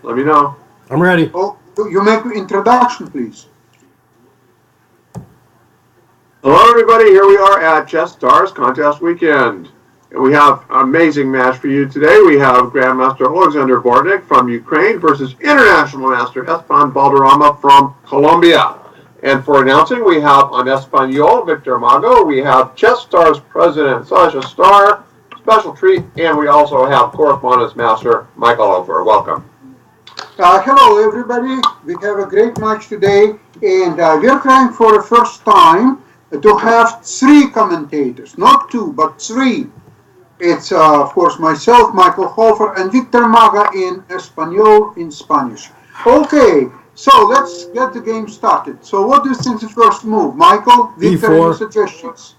Let me know. I'm ready. Oh, you make the introduction, please. Hello, everybody. Here we are at Chess Stars Contest Weekend. And we have an amazing match for you today. We have Grandmaster Olexandr Bortnyk from Ukraine versus International Master Teban Valderrama from Colombia. And for announcing, we have on Espanol, Victor Mago. We have Chess Stars President Sasha Starr, special treat, and we also have Correspondence Master Michael Hoffer. Welcome. Hello, everybody. We have a great match today, and we're trying for the first time to have three commentators, not two, but three. It's, of course, myself, Michael Hoffer, and Victor Maga in Espanol, in Spanish. Okay, so let's get the game started. So what do you think the first move? Michael, Victor, any suggestions?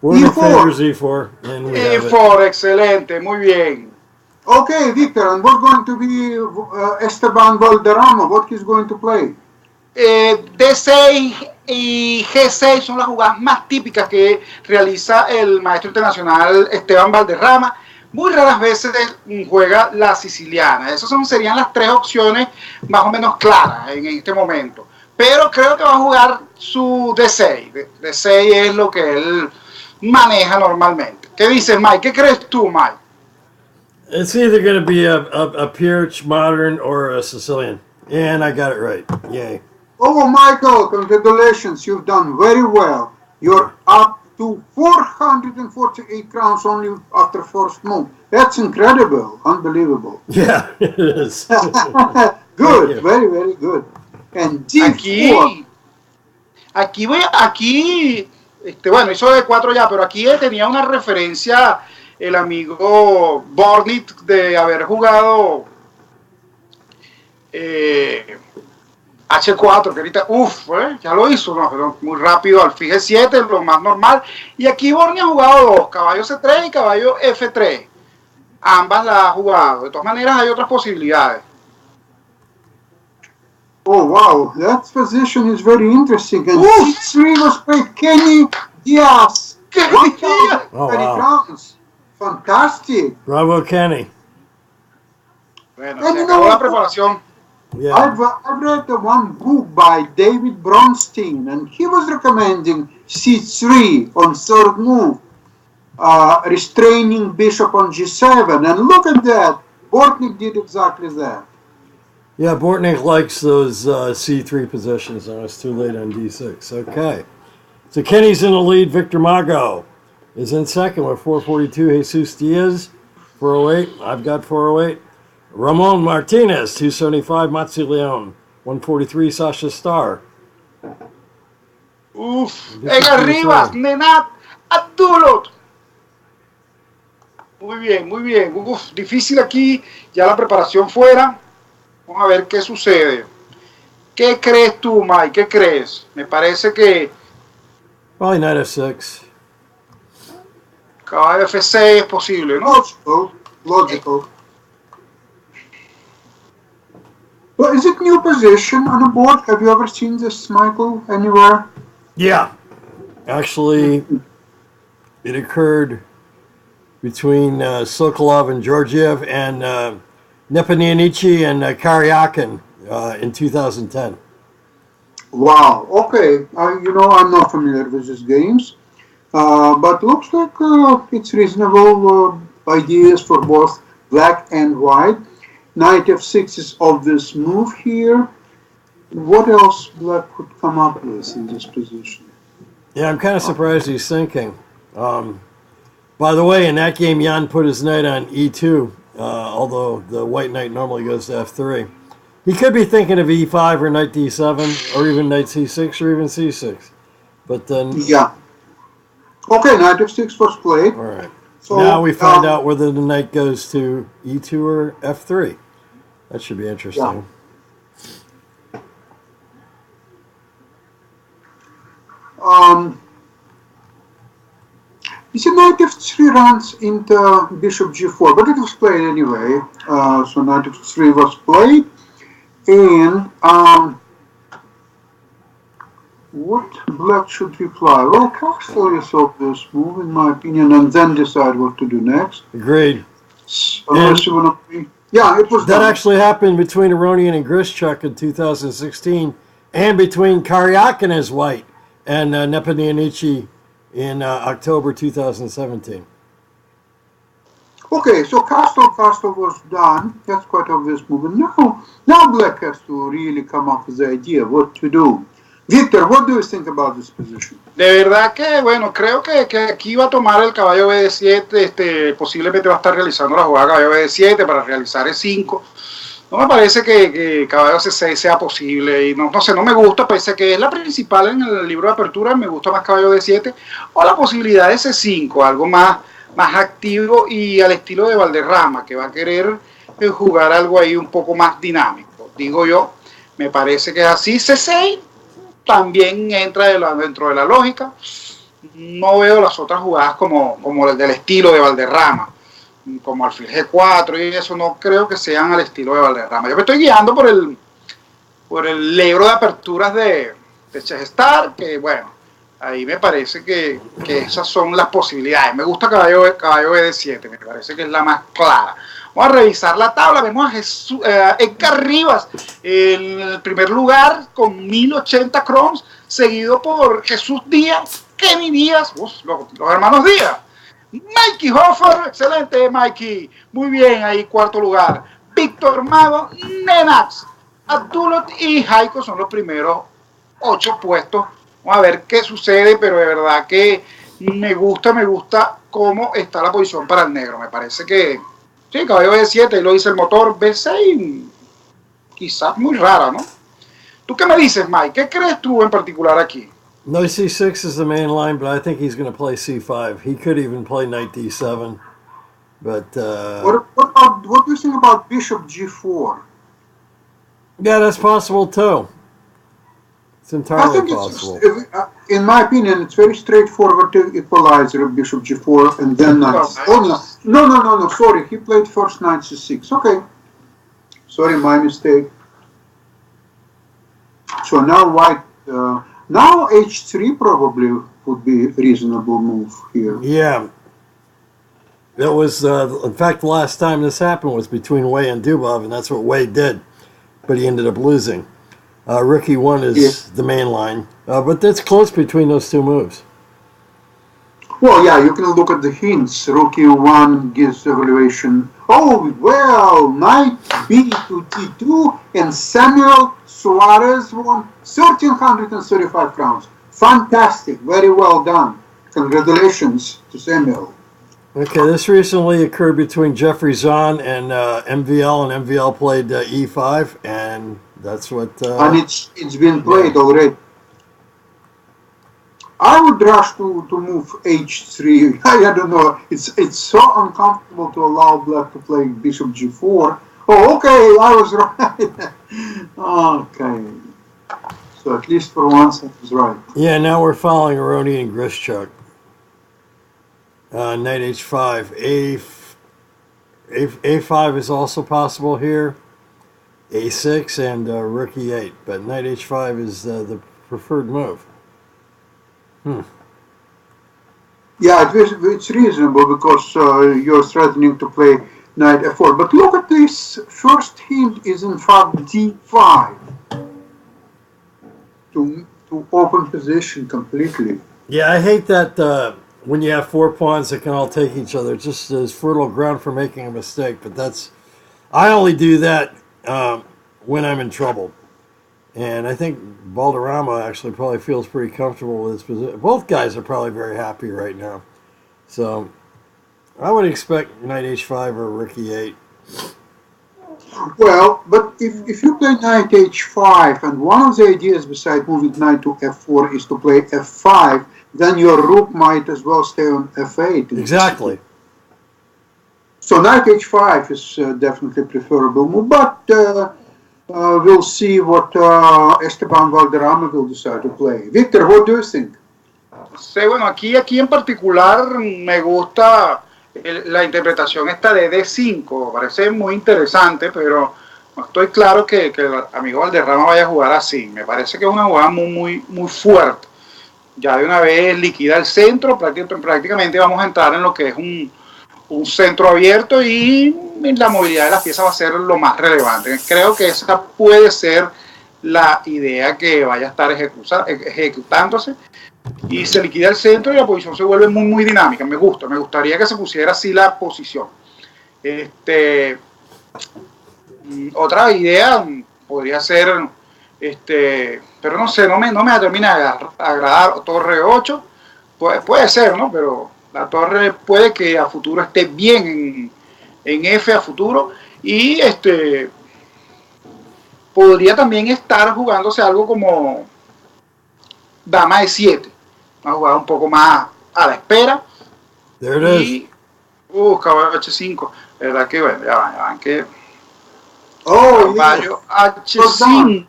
E4. Favors E4. And we E4, excelente, muy bien. Okay, Victor, and what's going to be Esteban Valderrama? What he's going to play? D6 y G6 son las jugadas más típicas que realiza el maestro internacional Esteban Valderrama. Muy raras veces juega la siciliana. Esas serían las tres opciones más o menos claras en este momento. Pero creo que va a jugar su D6. D6 es lo que él maneja normalmente. ¿Qué dices, Mike? ¿Qué crees tú, Mike? It's either going to be a Pirch modern or a Sicilian. And I got it right. Yay. Oh, Michael, congratulations. You've done very well. You're up to 448 crowns only after first move. That's incredible. Unbelievable. Yeah, it is. Good. Very, very good. And D4. Aquí, bueno, hizo D4 ya, pero aquí tenía una referencia el amigo Bortnyk de haber jugado H4, que ahorita, ya lo hizo, no, pero muy rápido, alfil G7, lo más normal. Y aquí Bortnyk ha jugado dos, caballo C3 y caballo F3. Ambas las ha jugado. De todas maneras, hay otras posibilidades. Oh, wow, that position is very interesting. And C3 was played Kenny Diaz. 1,030 crowns. Fantastic. Bravo, Kenny. Bueno, se acabó la preparación. Yeah. I've read the one book by David Bronstein, and he was recommending C3 on third move, restraining bishop on G7. And look at that. Bortnyk did exactly that. Yeah, Bortnyk likes those C3 positions, and it's too late on D6. Okay. So Kenny's in the lead. Victor Mago is in second with 442. Jesus Diaz, 408. I've got 408. Ramon Martinez, 275. Matsu Leon, 143. Sasha Starr. Edgar Rivas, Nenad, Abdulov. Muy bien, muy bien. Difícil aquí, ya la preparación fuera. Vamos a ver qué sucede. ¿Qué crees tú, Mike? ¿Qué crees? Me parece que... Probably knight F6. Caballo F6 es posible, ¿no? Logical. Well, is it new position on the board? Have you ever seen this, Michael, anywhere? Yeah. Actually, it occurred between Sokolov and Georgiev and Nepomniachtchi and Karyakin in 2010. Wow. Okay. I'm not familiar with these games, but looks like it's reasonable ideas for both black and white. Knight F6 is obvious move here. What else black could come up with in this position? Yeah, I'm kind of surprised he's thinking. By the way, in that game, Jan put his knight on E2, although the white knight normally goes to F3. He could be thinking of E5 or knight D7 or even knight C6 or even C6. But then... Yeah. Okay, knight F6 was played. All right. So now we find out whether the knight goes to E2 or F3. That should be interesting. Yeah. You see, knight F3 runs into bishop G4, but it was played anyway. So knight F3 was played. And what black should reply? Well, castle yourself this move, in my opinion, and then decide what to do next. Agreed. Unless you want to be... Yeah, it was That done. actually happened between Aronian and Grischuk in 2016, and between Karyak and his white and Nepomniachtchi in October 2017. Okay, so castle was done. That's quite obvious move. And now black has to really come up with the idea what to do. Victor, what do you think about this position? De verdad que, bueno, creo que aquí va a tomar el caballo B7, posiblemente va a estar realizando la jugada caballo B7 para realizar E5. No me parece que caballo C6 sea posible y no sé, no me gusta, pese a que es la principal en el libro de apertura, me gusta más caballo D7 o la posibilidad de C5, algo más activo y al estilo de Valderrama, que va a querer jugar algo ahí un poco más dinámico. Digo yo, me parece que es así. C6 también entra dentro de la lógica. No veo las otras jugadas como el del estilo de Valderrama, como alfil G4 y eso, no creo que sean al estilo de Valderrama. Yo me estoy guiando por el libro de aperturas de Starr, que bueno, ahí me parece que esas son las posibilidades. Me gusta caballo BD7, me parece que es la más clara. Vamos a revisar la tabla, vemos a Edgar Rivas en el primer lugar con 1080 crowns, seguido por Jesús Díaz, Kenny Díaz, los hermanos Díaz. Mikey Hoffer, excelente Mikey, muy bien, ahí cuarto lugar. Víctor Mago, Nenad, Abdulov y Jaiko son los primeros 8 puestos. Vamos a ver qué sucede, pero de verdad que me gusta cómo está la posición para el negro. Me parece que sí, caballo B7, ahí lo dice el motor. B6, quizás muy rara, ¿no? ¿Tú qué me dices, Mike? ¿Qué crees tú en particular aquí? No, C6 is the main line, but I think he's going to play C5. He could even play knight D7. But What do you think about bishop G4? yeah, that's possible too. It's entirely possible. In my opinion, it's very straightforward to equalize bishop G4 and then knight. Oh no! Sorry, he played first knight C6. Okay, sorry, my mistake. So now white. Now H3 probably would be a reasonable move here. Yeah. It was, in fact, the last time this happened was between Wei and Dubov, and that's what Wei did. But he ended up losing. Rook E1 is the main line. But that's close between those two moves. Well, yeah, you can look at the hints. Rook E1 gives evaluation. Oh, well, knight B to T2, and Samuel Suarez won 1,335 crowns. Fantastic, very well done. Congratulations to Samuel. Okay, this recently occurred between Jeffrey Zahn and MVL, and MVL played E5, and that's what... and it's been played already. I would rush to move H3. I don't know. It's so uncomfortable to allow black to play bishop G4. Oh, okay, I was right. Okay. So at least for once I was right. Yeah, now we're following Aroni and Grischuk. Knight H5. A5 is also possible here. A6 and Rook E8. But Knight H5 is the preferred move. Yeah, it's reasonable because you're threatening to play knight F4. But look at this. First hint is in fact D5. To open position completely. Yeah, I hate that when you have 4 pawns that can all take each other. It just is fertile ground for making a mistake. But I only do that when I'm in trouble. And I think Valderrama actually probably feels pretty comfortable with his position. Both guys are probably very happy right now. So I would expect knight H5 or Rook E8. Well, but if you play knight H5, and one of the ideas beside moving knight to F4 is to play F5, then your rook might as well stay on F8. Exactly. So knight H5 is definitely preferable move, but we'll see what Esteban Valderrama will decide to play. Victor, what do you think? Sí, bueno, aquí en particular me gusta la interpretación esta de D5, parece muy interesante, pero no estoy claro que el amigo Valderrama vaya a jugar así. Me parece que es una jugada muy fuerte. Ya de una vez liquida el centro, prácticamente vamos a entrar en lo que es un centro abierto y la movilidad de las piezas va a ser lo más relevante. Creo que esa puede ser la idea que vaya a estar ejecutándose, y se liquida el centro y la posición se vuelve muy, muy dinámica. Me gustaría que se pusiera así la posición. Otra idea podría ser, pero no sé, no me termina de agradar torre 8. Puede ser, ¿no? Pero la torre puede que a futuro esté bien en F a futuro, y podría también estar jugándose algo como dama de 7, una jugada un poco más a la espera. There it is. Caballo H5, verdad que bueno, ya van que Oh, caballo H5.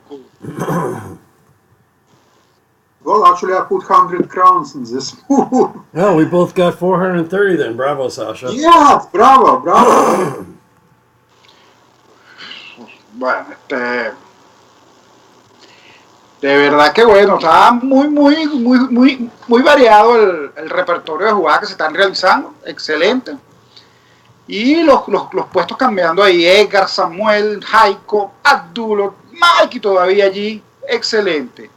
Well, actually, I put 100 crowns in this move. No, we both got 430 then. Bravo, Sasha. Yeah, bravo, bravo. Bueno, de verdad que bueno, está muy variado el repertorio de jugadas que se están realizando, excelente. Y los puestos cambiando ahí, Edgar, Samuel, Jaiko, Abdulov, Mike todavía allí, excelente.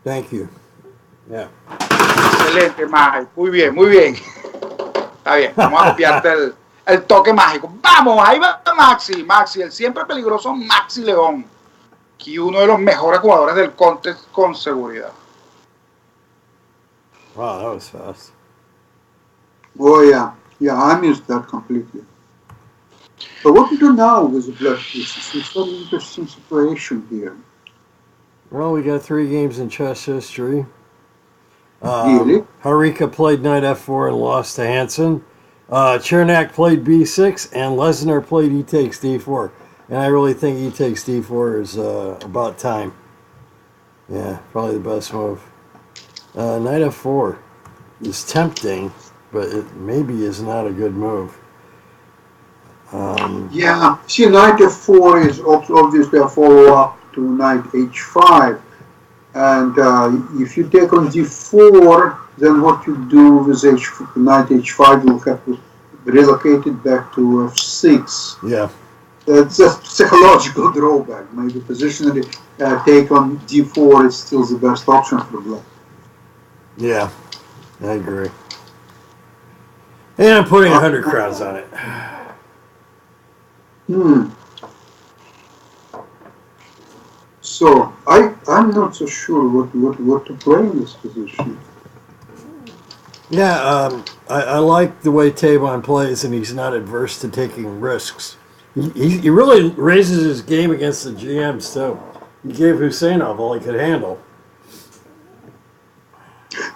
Thank you. Yeah. Excelente, Mike, muy bien, muy bien. Está bien, vamos a copiarte el toque mágico. Vamos, ahí va Maxi, el siempre peligroso Maxi León. Aquí uno de los mejores jugadores del contest con seguridad. Wow, that was fast. Oh, yeah. Yeah, I missed that completely. So what to do now with the black pieces? It's an interesting situation here. Well, we got 3 games in chess history. Really? Harika played knight f4 and lost to Hansen. Chernak played b6, and Lesnar played e takes d4. And I really think e takes d4 is about time. Yeah, probably the best move. Knight f4 is tempting, but it maybe is not a good move. Yeah, see, knight f4 is obviously a follow-up to knight h5. And if you take on d4, then what you do with knight h5 will have to relocate it back to f6. Yeah. It's a psychological drawback. Maybe positionally, take on d4 is still the best option for black. Yeah, I agree. And I'm putting 100 crowns on it. So I'm not so sure what to play in this position. Yeah, I like the way Teban plays, and he's not adverse to taking risks. He really raises his game against the GMs too. He gave Husseinov all he could handle.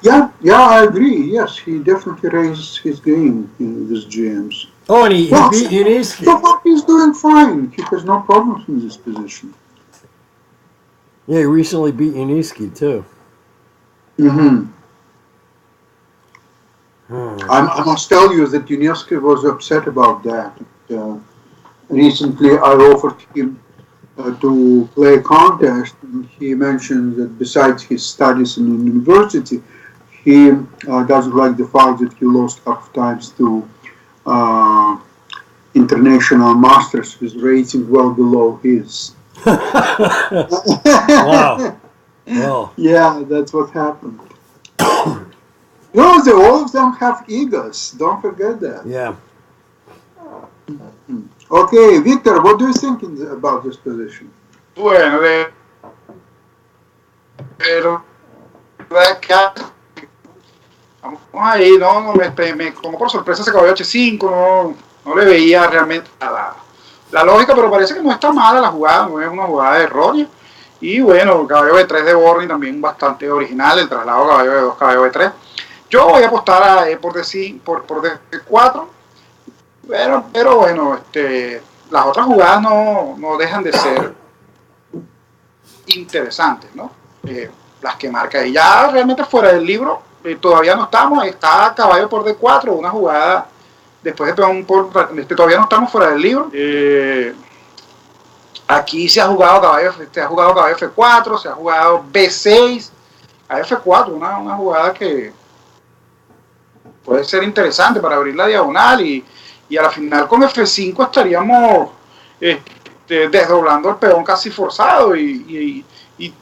Yeah, I agree. Yes, he definitely raised his game in these GMs. Oh, and he beat Uniski. So far he's doing fine. He has no problems in this position. Yeah, he recently beat Uniski too. I must tell you that Uniski was upset about that. Recently, I offered him to play a contest, and he mentioned that besides his studies in university, he doesn't like the fact that he lost a couple of times to international masters with rating well below his. Wow. Well. Yeah, that's what happened. No, all of them have egos. Don't forget that. Yeah. Okay, Victor, what do you think about this position? Bueno, pero vamos ahí, no me como por sorpresa ese caballo H5, no le veía realmente la lógica, pero parece que no está mala la jugada, no es una jugada errónea. Y bueno, el caballo B3 de Bortnyk también bastante original, el traslado caballo B2, caballo B3. Yo voy a apostar a por D4, pero bueno, las otras jugadas no dejan de ser interesantes, ¿no? Las que marca. Y ya realmente fuera del libro, todavía no estamos, está caballo por D4, una jugada después de peón todavía no estamos fuera del libro. Aquí se ha jugado caballo F4, se ha jugado B6, a F4, una jugada que puede ser interesante para abrir la diagonal y y a la final con F5 estaríamos desdoblando el peón casi forzado y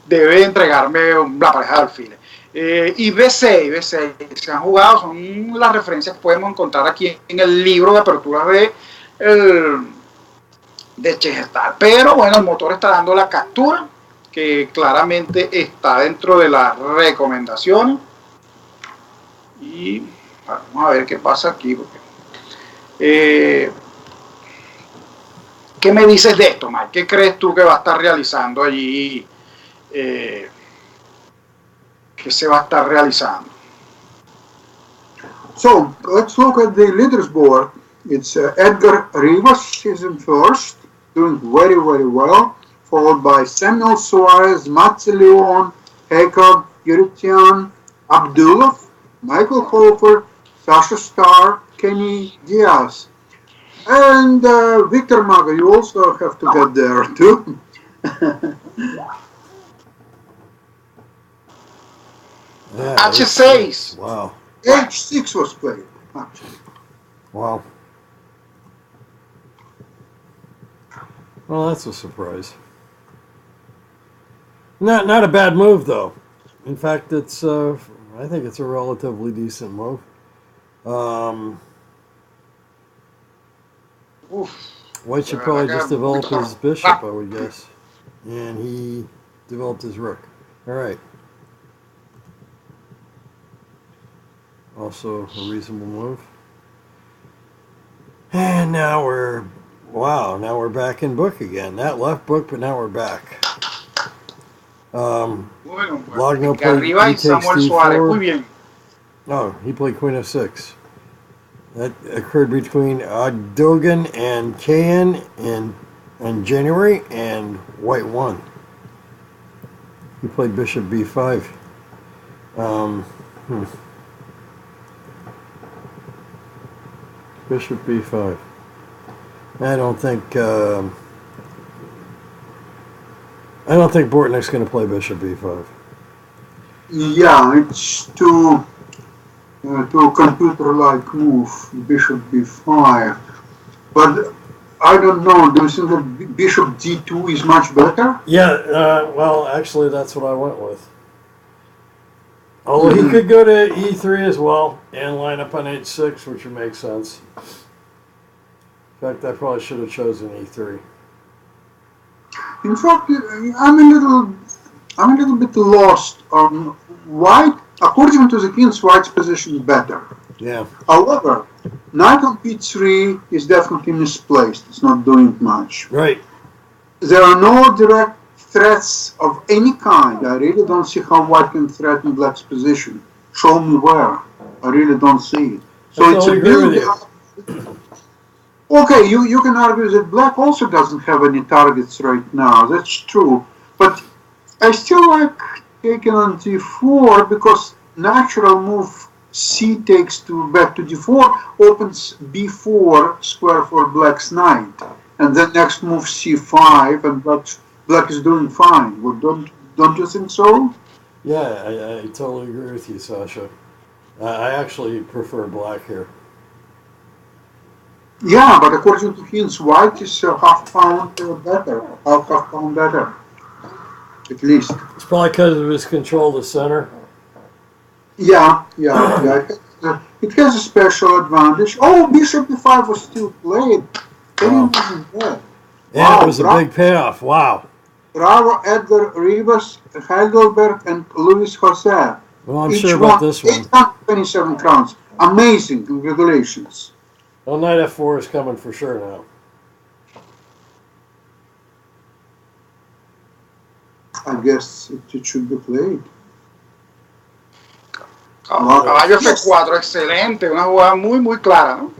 debe entregarme la pareja de alfiles. Y B6 se han jugado, son las referencias que podemos encontrar aquí en el libro de aperturas de Chestar. Pero bueno, el motor está dando la captura, que claramente está dentro de las recomendaciones. Y vamos a ver qué pasa aquí. Porque, ¿qué me dices de esto, Mike? ¿Qué crees tú que va a estar realizando allí? ¿Qué se va a estar realizando? So let's look at the leaders board. It's Edgar Rivas is in first, doing very, very well, followed by Samuel Suarez, Mats Leon, Hector, Yuritian, Abdulov, Michael Hoffer, Sasha Starr, Kenny Diaz. And Victor Maga, you also have to get there too. Yeah, H6. Wow. H6 was played, actually. Wow. Well, that's a surprise. Not a bad move, though. In fact, it's I think it's a relatively decent move. White should probably just develop his bishop, I would guess. And he developed his rook. All right. Also a reasonable move. And now we're back in book again. That left book, but now we're back. Logno played Rivas y Samuel Suarez. Muy bien. Oh, he played Queen of 6. That occurred between Dogan and Kayan in January, and White won. He played Bishop B5. Bishop B5. I don't think Bortnyk's going to play Bishop B5. Yeah, it's too computer-like move, Bishop B5. But I don't know. Do you think that Bishop D2 is much better? Yeah. Well, actually, that's what I went with. Although he could go to E3 as well and line up on H6, which would make sense. In fact, I probably should have chosen E3. In fact, I'm a little bit lost on White. According to the kings, White's position is better. Yeah. However, Knight on P3 is definitely misplaced. It's not doing much. Right. There are no direct threats of any kind. I really don't see how White can threaten Black's position. Show me where. I really don't see it. So it's a build. Okay, you can argue that Black also doesn't have any targets right now. That's true. But I still like taking on D4 because natural move C takes back to D4 opens B4 square for Black's knight. And then next move C5 and Black is doing fine. Well, don't you think so? Yeah, I totally agree with you, Sasha. I actually prefer Black here. Yeah, but according to Hinz, White is half pound better. Half pound better. At least. It's probably because of his control of the center. Yeah. It has a special advantage. Oh, Bishop B5 was still played. Wow. Yeah, wow, it was a big payoff. Wow. Bravo, Edgar Rivas, Heidelberg, and Luis Jose. Well, I'm sure about this one. 827 crowns. Amazing. Congratulations. Well, Knight F4 is coming for sure now. I guess it should be played. Caballo F4, excelente, una jugada muy, muy clara, ¿no?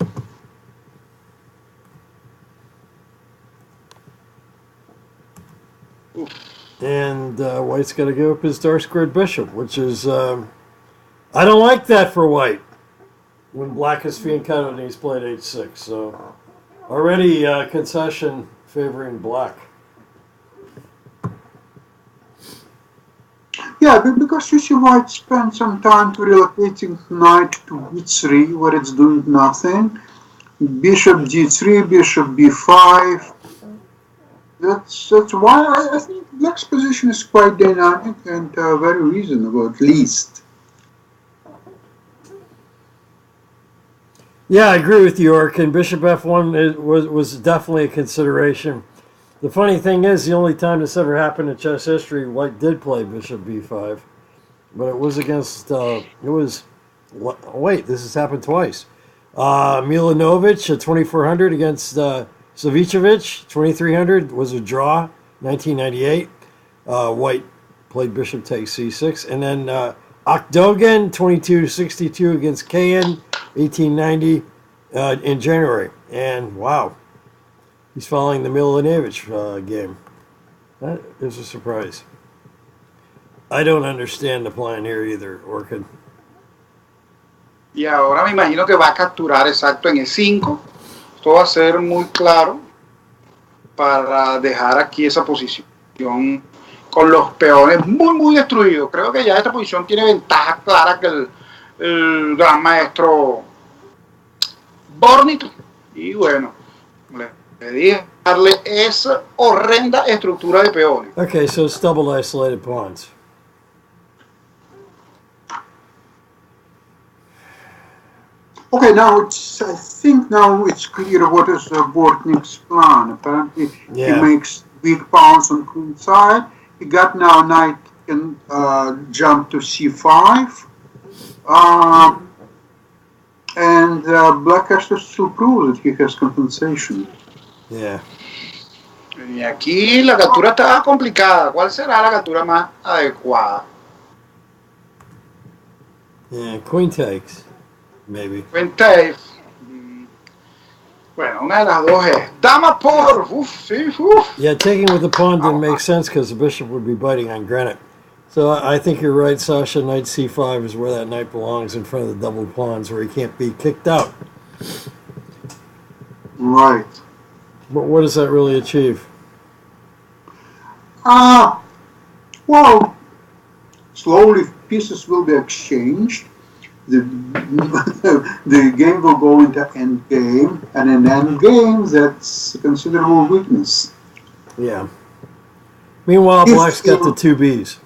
And White's got to give up his dark squared bishop, which is I don't like that for White. When Black is fiancado and he's played H6, so already concession favoring Black. Yeah, because you see White spent some time to relocating Knight to B3 where it's doing nothing. Bishop d3, bishop b5. That's why I think black's position is quite dynamic and very reasonable, at least. Yeah, I agree with you, Orkin. Bishop f1 was definitely a consideration. The funny thing is, the only time this ever happened in chess history, White did play bishop b5, but it was against. Wait, this has happened twice. Milanovic at 2400 against Savicevic, 2300 was a draw, 1998. White played bishop takes c6, and then Okdogan 2262 against Kayan, 1890 in January. And wow, he's following the Milanovic game. That is a surprise. I don't understand the plan here either, Orchid. Y ahora me imagino que va a capturar exacto en E5. Esto va a ser muy claro para dejar aquí esa posición con los peones muy destruidos. Creo que ya esta posición tiene ventaja clara que el gran maestro Bortnyk. Y bueno, le dije darle esa horrenda estructura de peones. Okay, so it's double isolated pawns. Okay, now I think now it's clear what is Bortnyk's plan. Apparently, he makes weak pawns on queen side. He got now knight can jump to c5, and black has to still prove that he has compensation. Yeah. Y aquí la captura está complicada. ¿Cuál será la captura más adecuada? Yeah, queen takes. Maybe. Queen. Bueno, una de las dos es dama por. Yeah, taking with the pawn didn't make sense because the bishop would be biting on granite. So I think you're right, Sasha. Knight c5 is where that knight belongs, in front of the double pawns, where he can't be kicked out. Right. But what does that really achieve? Well, slowly pieces will be exchanged. The game will go into end game, and in end game, that's a considerable weakness. Yeah. Meanwhile, black's got the two Bs.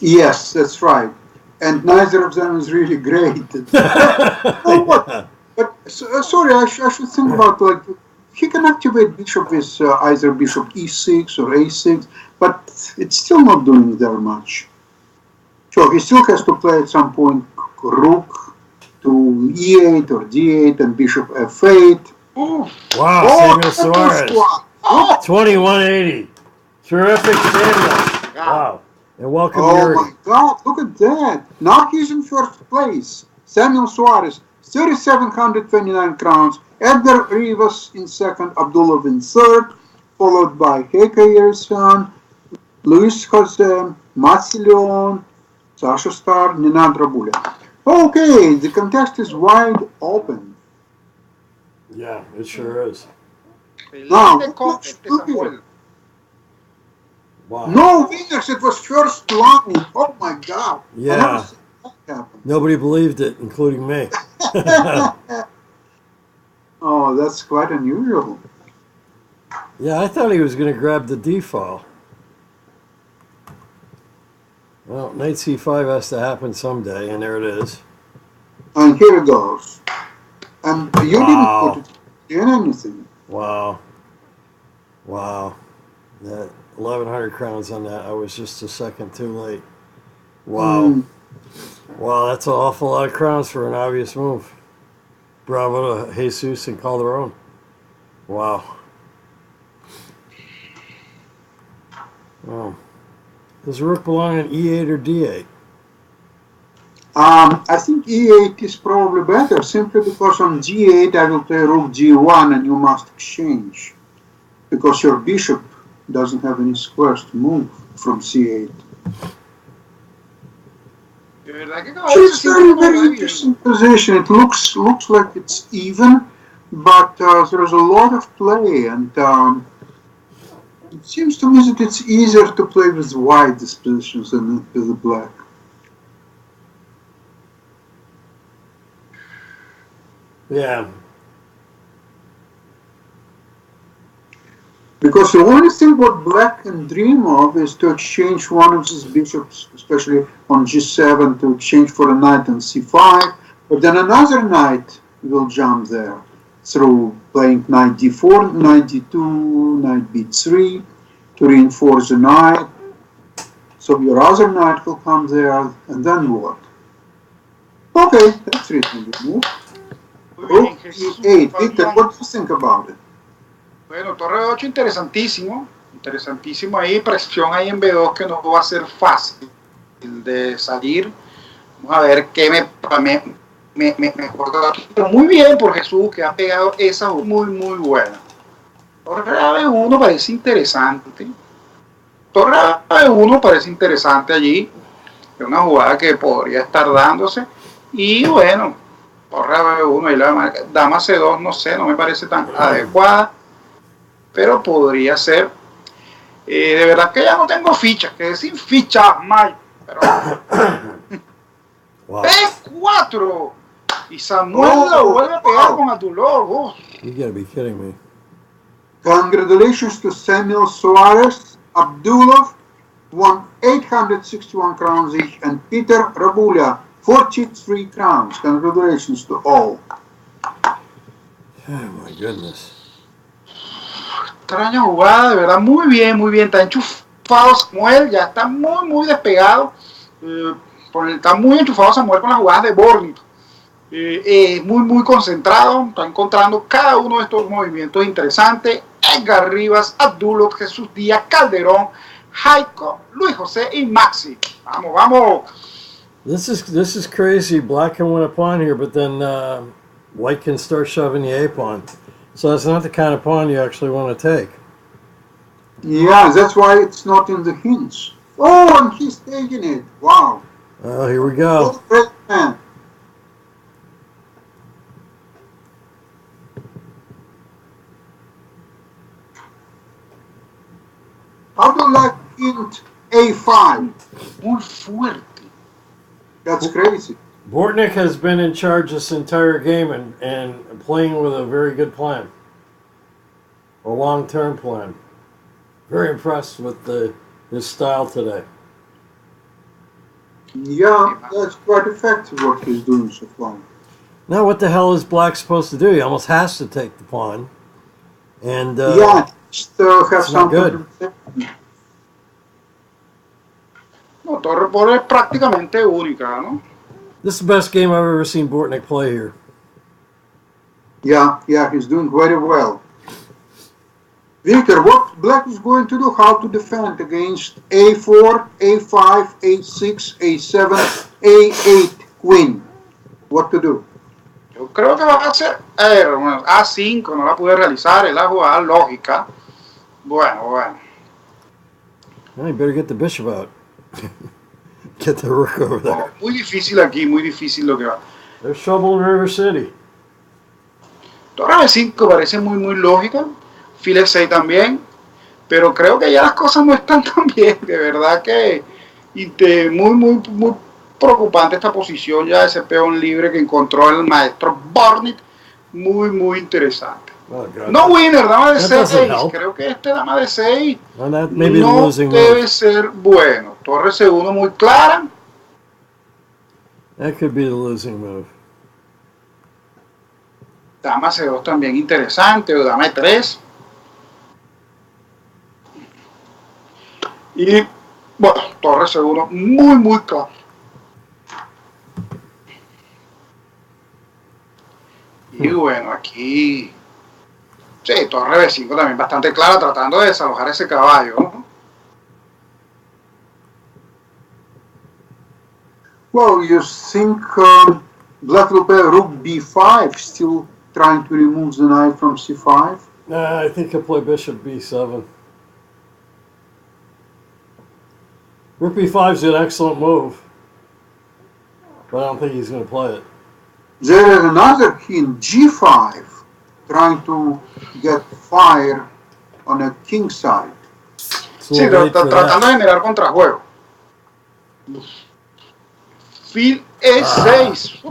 Yes, that's right. And neither of them is really great. But sorry, I should think about, like, he can activate bishop with either bishop e6 or a6, but it's still not doing very much. So he still has to play at some point rook to e8 or d8 and bishop f8. Wow, Samuel Suarez. 2180. Terrific, Samuel. Wow. And welcome, Yuri. Oh my God, look at that. Now he's in first place. Samuel Suarez, 3,729 crowns. Edgar Rivas in second, Abdulov in third, followed by Hekayerson, Luis Jose, Mats Leon, Sasha Starr, Nenad Robulj. Okay, the contest is wide open. Yeah, it sure is. Now, wow. No winners, it was first line. Oh my God. Yeah. Nobody believed it, including me. Oh, that's quite unusual. Yeah, I thought he was going to grab the d file. Well, knight c5 has to happen someday, and there it is. And here it goes. And you didn't put it in anything. Wow. Wow. That 1,100 crowns on that. I was just a second too late. Wow. Wow, that's an awful lot of crowns for an obvious move. Bravo to Jesus and Calderon. Wow. Wow. Does rook belong in e8 or d8? I think e8 is probably better, simply because on g8 I will play rook g1 and you must exchange. Because your bishop doesn't have any squares to move from c8. It's a very interesting position. It looks like it's even, but there's a lot of play, and it seems to me that it's easier to play with white dispositions than with the black. Yeah. Because the only thing what black can dream of is to exchange one of his bishops, especially on g7, to exchange for a knight on c5. But then another knight will jump there through playing knight d4, knight d2, knight b3 to reinforce the knight. So your other knight will come there, and then what? Okay, that's reasonable move. Rook e8. Victor, what do you think about it? Bueno, torre 8 interesantísimo. Interesantísimo ahí. Presión ahí en B2 que no va a ser fácil de salir. Vamos a ver qué me acuerdo aquí. Pero muy bien por Jesús, que ha pegado esa muy, muy buena. Torre B1 parece interesante. Torre B1 parece interesante allí. Es una jugada que podría estar dándose. Y bueno, torre B1 y la dama C2, no sé, no me parece tan adecuada. Pero podría ser. De verdad que ya no tengo fichas, quedé sin fichas, Mike. Pero Wow. B4 y Samuel lo vuelve a pegar con Abdulov. You gotta be kidding me. Congratulations to Samuel Suarez, Abdulov won 861 crowns each, and Peter Robulj 43 crowns. Congratulations to all. Oh my goodness. Extraña jugada, de verdad, muy bien, está enchufado Samuel, ya está muy despegado, está muy enchufado Samuel con las jugadas de Bortnyk, muy concentrado, está encontrando cada uno de estos movimientos interesantes. Edgar, Rivas, Abdulov, Jesús Díaz, Calderón, Jaiko, Luis José y Maxi. Vamos. This is crazy. Black can win a pawn here, but then white can start shoving the A pawn. So that's not the kind of pawn you actually want to take. Yeah, that's why it's not in the hints. Oh, and he's taking it. Wow. Oh, here we go. Great man. How do you like hint A5? Muy fuerte. That's crazy. Bortnyk has been in charge this entire game and playing with a very good plan. A long-term plan. Very impressed with his style today. Yeah, that's quite effective what he's doing so far. Now what the hell is Black supposed to do? He almost has to take the pawn. And yeah, just have not something good. to say. No, torre por es prácticamente única, ¿no? this is the best game I've ever seen Bortnyk play here. Yeah, he's doing very well. Victor, what Black is going to do? How to defend against A4, A5, A6, A7, A8 Queen? What to do? Yo creo que va a ser A5, no la pude realizar, es la jugada lógica. Bueno. Well, you better get the bishop out. Get the rook over there. No, muy difícil aquí, muy difícil lo que va. There's trouble in River City. Torre B5 parece muy lógica, fil E6 también, pero creo que ya las cosas no están tan bien, de verdad que muy preocupante esta posición ya, ese peón libre que encontró el maestro Bortnyk, muy interesante. Oh, God. No winner, dama de That doesn't 6, help. creo que este dama de 6 Well, that may be the no losing debe move. ser bueno. Torre C1 muy clara. That could be the losing move. Dama C2 también interesante, o dama E3. Y bueno, torre C1 muy clara. Y bueno, aquí sí, torre B5 también bastante clara, tratando de desalojar ese caballo, ¿no? Well, you think Black will play Rook B5, still trying to remove the knight from C5? I think he'll play Bishop B7. Rook B5 is an excellent move, but I don't think he's going to play it. There is another king, G5, trying to get fire on a king side. It's a Sí, little late for tratando that. de generar contrajuego. Fil E6.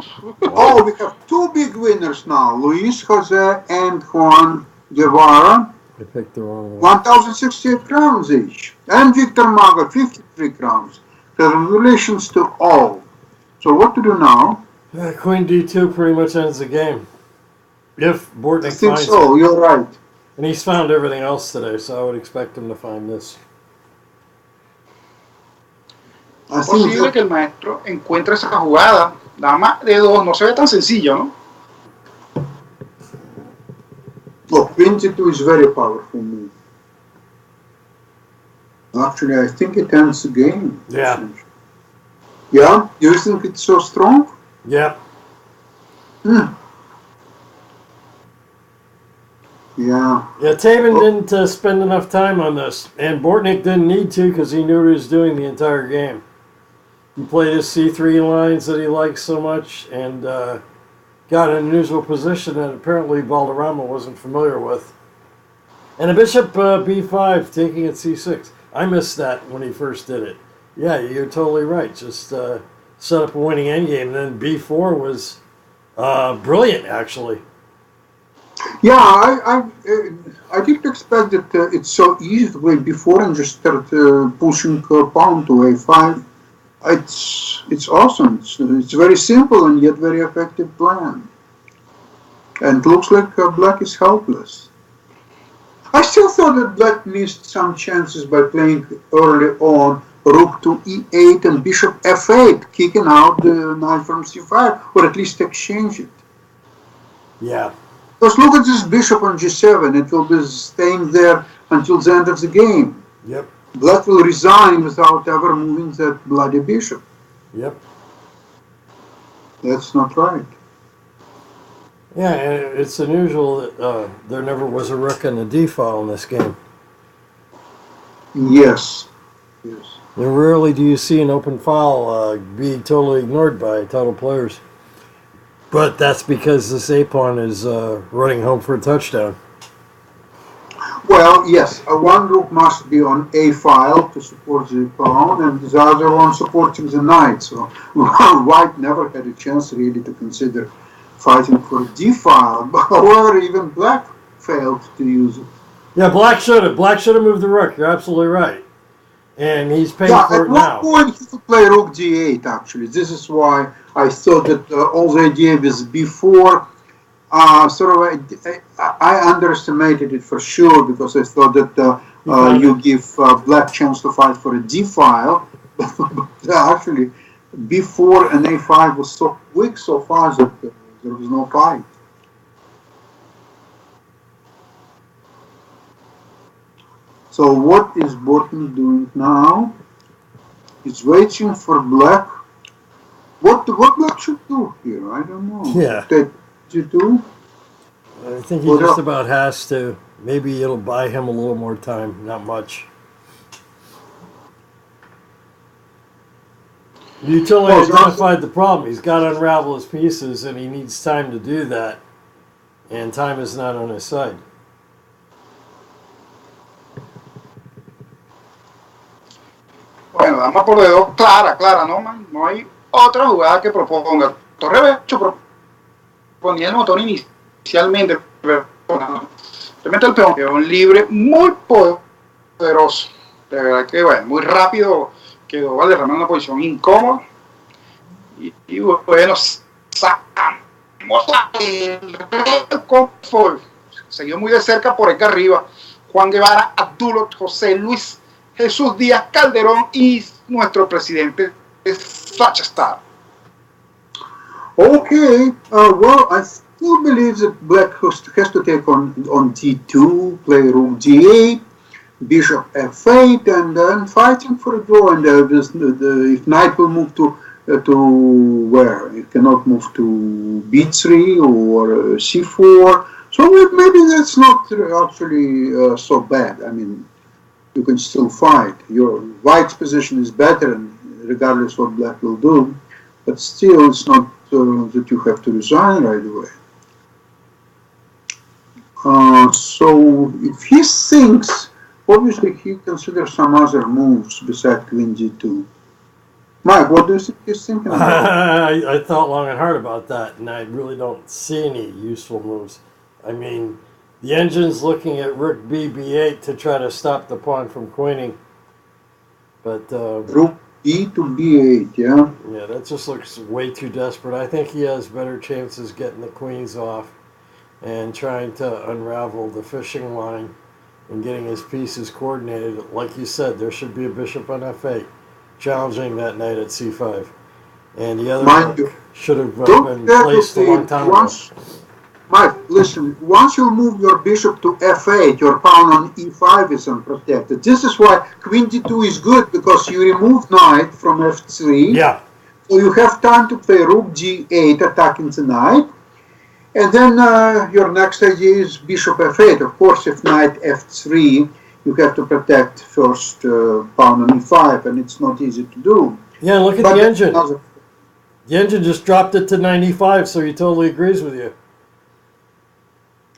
Oh, we have two big winners now, Luis Jose and Juan Guevara. I picked the wrong one. 1,068 crowns each. And Victor Maga, 53 crowns. Congratulations to all. So what to do now? Queen D2 pretty much ends the game. If I Bortnyk think finds so, it. you're right. And he's found everything else today, so I would expect him to find this. I Es think posible que that, el maestro encuentre esa jugada. Dama de dos, no se ve tan sencillo, ¿no? look, 22 is very powerful move. Actually, I think it ends the game. Yeah. Yeah? You think it's so strong? Yep. Hmm. Yeah. Yeah, Teban didn't spend enough time on this, and Bortnyk didn't need to because he knew what he was doing the entire game. He played his C3 lines that he likes so much and got an unusual position that apparently Valderrama wasn't familiar with. And a bishop B5 taking at C6. I missed that when he first did it. Yeah, you're totally right. Just set up a winning endgame. And then B4 was brilliant, actually. Yeah, I didn't expect that it's so easy to play before and just start pushing pawn to A5. It's awesome. It's very simple and yet very effective plan. And it looks like black is helpless. I still thought that black missed some chances by playing early on rook to E8 and bishop F8, kicking out the knight from C5, or at least exchange it. Yeah. Because look at this bishop on G7, it will be staying there until the end of the game. Yep. Black will resign without ever moving that bloody bishop. Yep. That's not right. Yeah, and it's unusual that there never was a rook and a D file in this game. Yes. Yes. And rarely do you see an open file be totally ignored by total players. But that's because this A-pawn is running home for a touchdown. Well, yes, one rook must be on A file to support the pawn, and the other one supporting the knight. So white never had a chance really to consider fighting for a D file. However, even black failed to use it. Yeah, black should have. Black should have moved the rook. You're absolutely right. And he's paying for it now. At one point he could play rook D8 actually. This is why I thought that all the idea was before. I underestimated it for sure because I thought that you give black chance to fight for a D file, but actually before an A5 was so weak so far that there was no fight. So what is Bortnyk doing now? He's waiting for black. What black should do here? I don't know. Yeah. Take G2? I think he just about has to. Maybe it'll buy him a little more time. Not much. You totally identified the problem. He's got to unravel his pieces, and he needs time to do that. And time is not on his side. Bueno, dama por dedo clara, ¿no, man? No hay otra jugada que proponga. Torre B8 proponía el botón inicialmente, pero realmente el peón libre muy poderoso. De verdad que, bueno, muy rápido quedó Valderrama en una posición incómoda. Y bueno, sacamos el confort. Seguido muy de cerca por Edgar Rivas, Juan Guevara, Abdulov, José Luis, Jesús Díaz Calderón y nuestro presidente Sasha Starr. Okay, well, I still believe that black has to take on D2, play rook D8, bishop F8, and then fighting for a draw. And if knight will move to where? It cannot move to B3 or C4. So maybe that's not actually so bad. I mean, you can still fight. Your white's position is better, regardless what black will do. But still, it's not that you have to resign right away. So if he thinks, obviously he considers some other moves besides Queen G2. Mike, what do you think he's thinking about? I thought long and hard about that, and I really don't see any useful moves. I mean, The engine's looking at rook b, b8 to try to stop the pawn from queening. But Rook E to B8, yeah. yeah, that just looks way too desperate. I think he has better chances getting the queens off and trying to unravel the fishing line and getting his pieces coordinated. Like you said, there should be a bishop on F8 challenging that knight at C5. And the other rook should have been placed a long time ago. Mike, listen, once you move your bishop to F8, your pawn on E5 is unprotected. This is why Queen D2 is good, because you remove knight from F3. Yeah. So you have time to play rook G8, attacking the knight. And then your next idea is bishop F8. Of course, if knight F3, you have to protect first pawn on E5, and it's not easy to do. Yeah, look at the engine. The engine just dropped it to 95, so he totally agrees with you.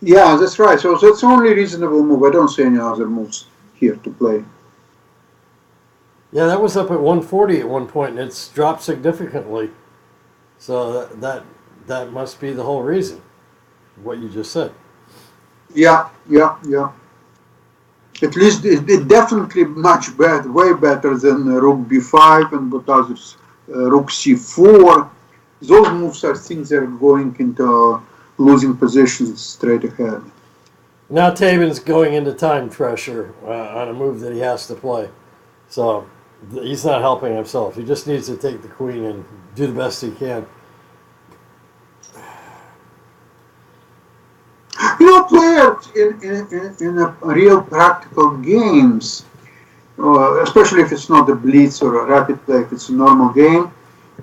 Yeah, that's right. So that's the only reasonable move. I don't see any other moves here to play. Yeah, that was up at 140 at one point, and it's dropped significantly. So that must be the whole reason, what you just said. Yeah. At least it definitely much better, way better than rook b5 and what others, rook c4. Those moves, I think, they're going into losing positions straight ahead. Now Teban's going into time pressure on a move that he has to play. So he's not helping himself. He just needs to take the queen and do the best he can. You know, players in a real practical games, especially if it's not a blitz or a rapid play, if it's a normal game,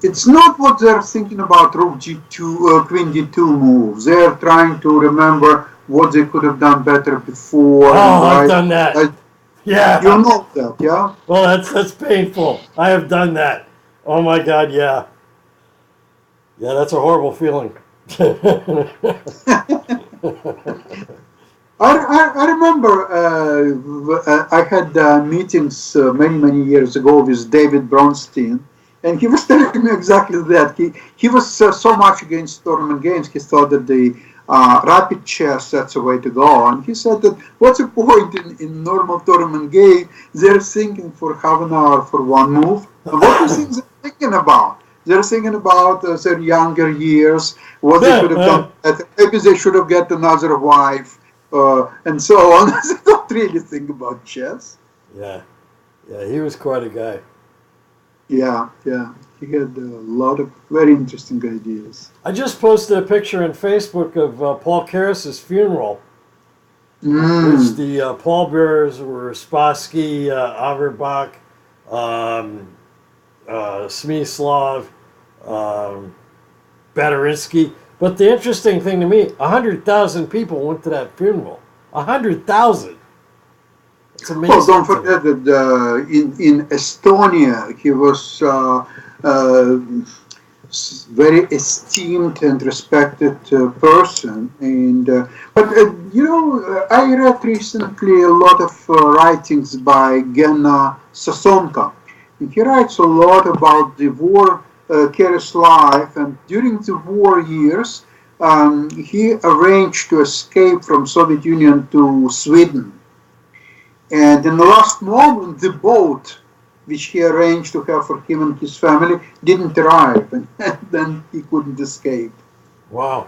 it's not what they're thinking about rook g2, queen d2 moves. They're trying to remember what they could have done better before. Oh, I've done that. Yeah. You know that, yeah? Well, that's painful. I have done that. Oh my God, yeah. Yeah, that's a horrible feeling. I remember I had meetings many years ago with David Bronstein, and he was telling me exactly that. He was so much against tournament games, he thought that the rapid chess, that's the way to go. And he said that what's the point in normal tournament game? They're thinking for half an hour for one move. And what do you think they're thinking about? They're thinking about their younger years, what they could have done. Maybe they should have got another wife, and so on. They don't really think about chess. Yeah, he was quite a guy. Yeah. He had a lot of very interesting ideas. I just posted a picture on Facebook of Paul Karas's funeral. Which the pallbearers were Spassky, Averbach, Smyslov, Baderinsky. But the interesting thing to me, 100,000 people went to that funeral. 100,000. It's amazing. Well, don't forget that in Estonia, he was very esteemed and respected person. And but you know, I read recently a lot of writings by Gena Sasonka. He writes a lot about the war, Kerry's life, and during the war years, he arranged to escape from Soviet Union to Sweden. And in the last moment, the boat, which he arranged to have for him and his family, didn't arrive, and then he couldn't escape. Wow.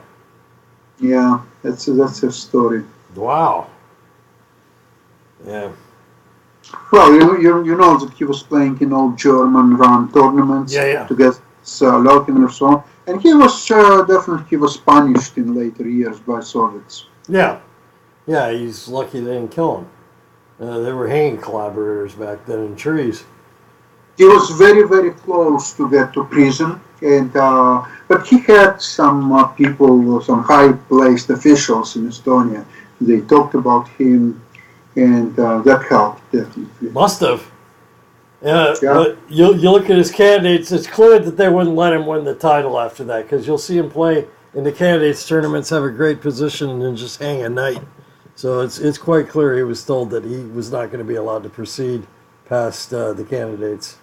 Yeah, that's a story. Wow. Yeah. Well, you know that he was playing in all German-run tournaments to get Lokin or so on, and he was definitely punished in later years by Soviets. Yeah, he's lucky they didn't kill him. They were hanging collaborators back then in trees. He was very close to get to prison, and but he had some people, some high-placed officials in Estonia. They talked about him, and that helped definitely. Must have. But you look at his candidates. It's clear that they wouldn't let him win the title after that, because you'll see him play in the candidates tournaments, have a great position, and then just hang a knight. So it's quite clear he was told that he was not going to be allowed to proceed past the candidates.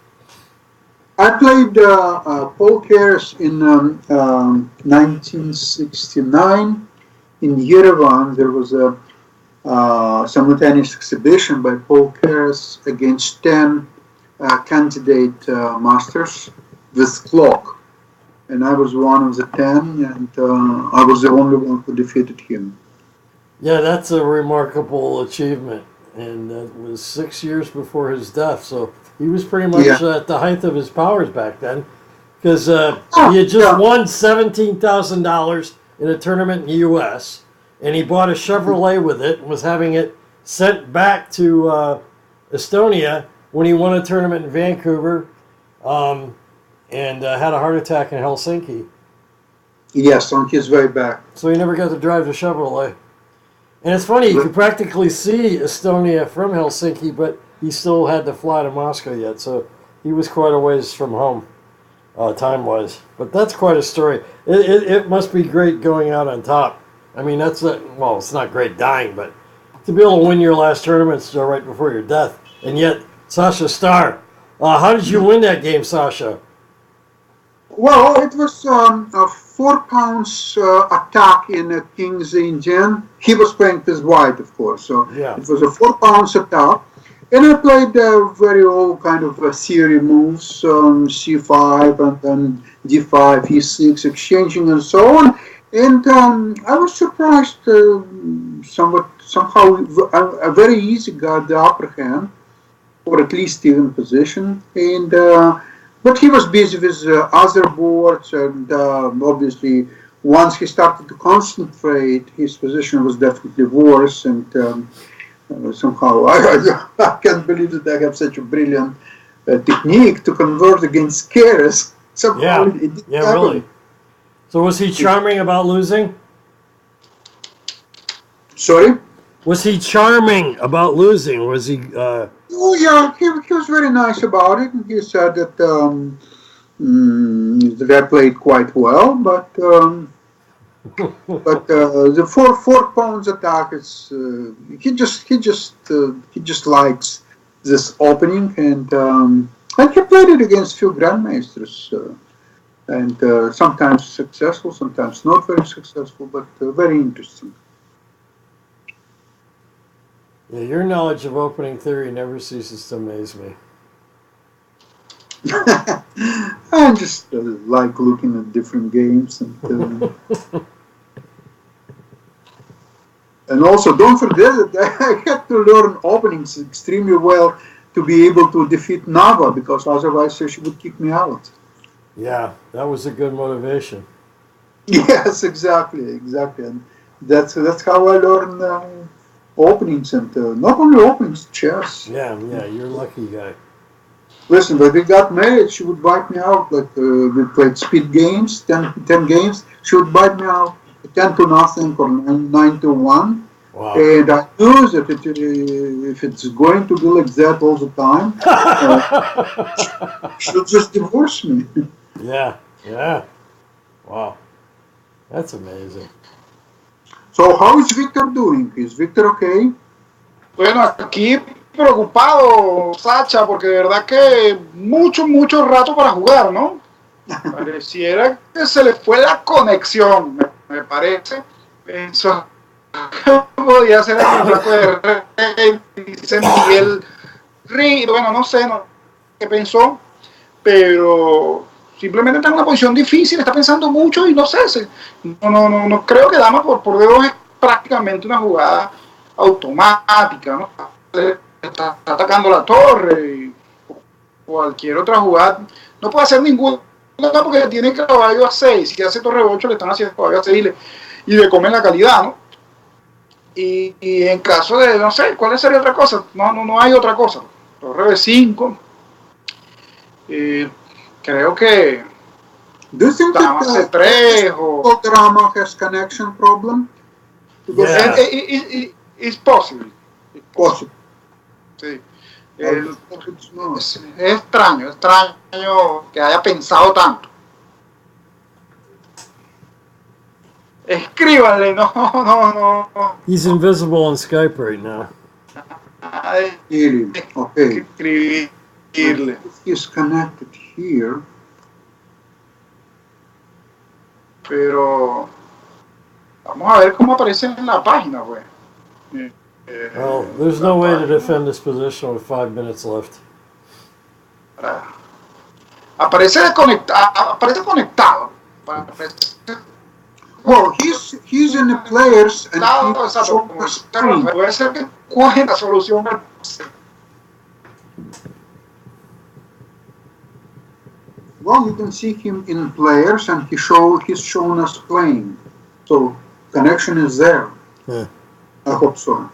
I played Paul Keres in 1969 in Yerevan. There was a simultaneous exhibition by Paul Keres against 10 candidate masters with clock. And I was one of the 10, and I was the only one who defeated him. Yeah, that's a remarkable achievement. And that was 6 years before his death. So he was pretty much at the height of his powers back then. Because he had just won $17,000 in a tournament in the U.S. And he bought a Chevrolet with it and was having it sent back to Estonia when he won a tournament in Vancouver and had a heart attack in Helsinki. Yes, on his way back. So he never got to drive the Chevrolet. And it's funny, you could practically see Estonia from Helsinki, but he still had to fly to Moscow yet. So he was quite a ways from home, time-wise. But that's quite a story. It must be great going out on top. I mean, it's not great dying, but to be able to win your last tournament right before your death. And yet, Sasha Starr, how did you win that game, Sasha? Well, it was a 4 pounds attack in King's Indian. He was playing with white, of course, so it was a 4 pounds attack. And I played very old kind of theory moves, c5 and then d5, e6, exchanging and so on. And I was surprised somehow I very easy got the upper hand, or at least even position. And but he was busy with other boards, and obviously once he started to concentrate, his position was definitely worse. And somehow I can't believe that I have such a brilliant technique to convert against Keres. Somehow it didn't happen. Really. So was he charming about losing? Sorry? Was he charming about losing? Was he... Oh, yeah, he was very nice about it. He said that that I played quite well, but the 4 pounds attack is he just likes this opening, and he played it against few grandmasters, and sometimes successful, sometimes not very successful, but very interesting. Yeah, your knowledge of opening theory never ceases to amaze me. I just like looking at different games, and and also don't forget that I had to learn openings extremely well to be able to defeat Nava, because otherwise she would kick me out. Yeah, that was a good motivation. Yes, exactly, and that's how I learned openings, and not only openings, chess. Yeah, you're a lucky guy. Listen, when we got married, she would bite me out. Like we played speed games, 10 games. She would bite me out 10-0 or 9-1. Wow. And I knew that if it's going to be like that all the time, she'll just divorce me. Yeah. Wow. That's amazing. So how is Victor doing? Is Victor okay? Bueno, aquí preocupado, Sasha, porque de verdad que mucho rato para jugar, ¿no? Pareciera que se le fue la conexión, me parece. Pensó que podía ser el flaco de Rey, dice Miguel Ri, bueno, no sé qué pensó, pero simplemente está en una posición difícil, está pensando mucho y no sé, no creo que dama por dedos es prácticamente una jugada automática, ¿no? Está atacando la torre y cualquier otra jugada, no puede hacer ninguna porque tiene caballo a 6, si hace torre 8 le están haciendo caballo a 6 y le comen la calidad, ¿no? Y en caso de, no sé, ¿cuál sería otra cosa? No hay otra cosa. Torre B5, creo que Do you think dama C3 o... Valderrama has connection problem? Yeah. It's possible. Possible. Sí. No. Es extraño que haya pensado tanto. Escríbanle, no. He's invisible on Skype right now. Okay. Escribirle. He's connected here. Pero vamos a ver cómo aparece en la página, pues. Well, there's no way to defend this position with 5 minutes left. Aparece conectado. Well, he's in the players and he's Exacto, on the screen. puede ser que cogen la solución. Well, you can see him in players and he's shown us playing. So connection is there. Yeah. I hope so.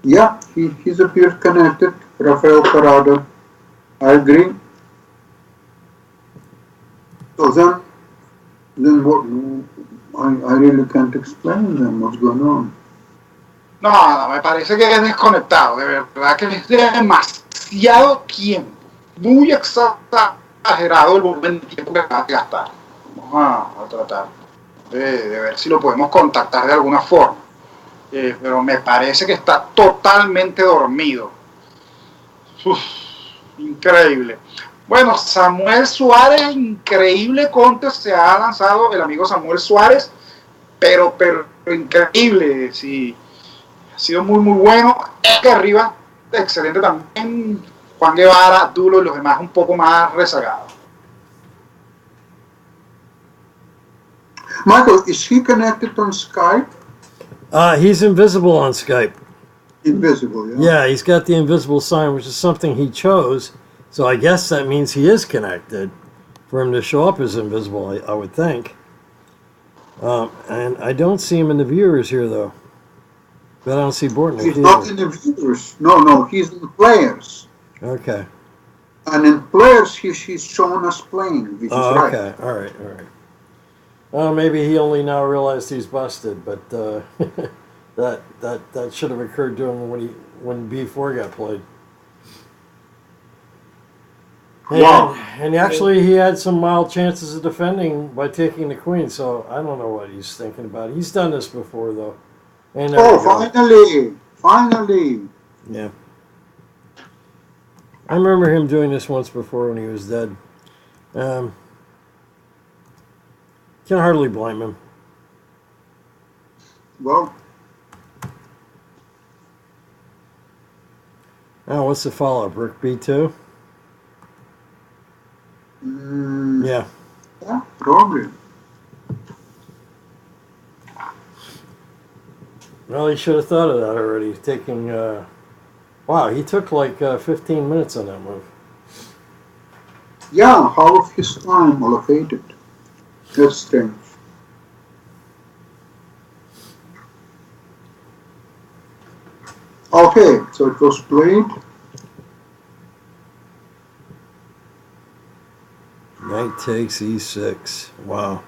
Yeah, he's appeared connected. Rafael Parada. I agree. So then what? I really can't explain them what's going on. No, me parece que es desconectado, de verdad que es demasiado tiempo, muy exagerado el volumen de tiempo que va a gastar. Vamos a tratar de ver si lo podemos contactar de alguna forma, pero me parece que está totalmente dormido. Uf, increíble. Bueno, Samuel Suarez, increíble contest se ha lanzado el amigo Samuel Suarez, pero increíble, sí. Ha sido muy bueno. Edgar Rivas, excelente también. Juan Guevara, Abdulov y los demás un poco más rezagados. Michael, is he connected on Skype? He's invisible on Skype. Invisible, yeah. Yeah, he's got the invisible sign, which is something he chose. So I guess that means he is connected for him to show up as invisible, I would think. And I don't see him in the viewers here, though. But I don't see Bortnyk He's either. not in the viewers. No, he's in the players. Okay. And in players, he's shown us playing, which is right. Okay. All right. Well, maybe he only now realized he's busted, but that should have occurred to him when B4 got played. And actually, he had some mild chances of defending by taking the queen. So I don't know what he's thinking about. He's done this before, though. And Finally. Yeah. I remember him doing this once before when he was dead. Can hardly blame him. Well. Now, what's the follow-up? Rook B2? Yeah. Yeah, probably. Well, he should have thought of that already. Taking, wow, he took like 15 minutes on that move. Yeah, half of his time allocated. That's strange. Okay, so it was played. Knight takes E6. Wow.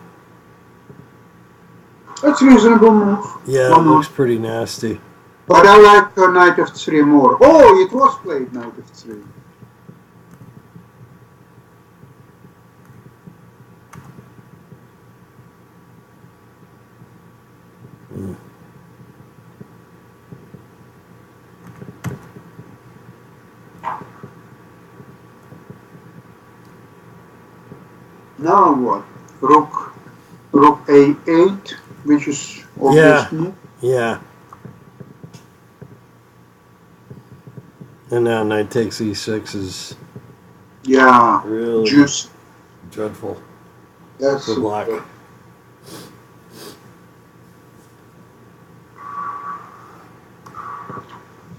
That's a reasonable move. Yeah, it looks pretty nasty. But I like Knight F3 more. Oh, it was played Knight F3. Now what? Rook A8, which is obvious move. Yeah. And now knight takes E6 is really juicy. Dreadful. That's for black.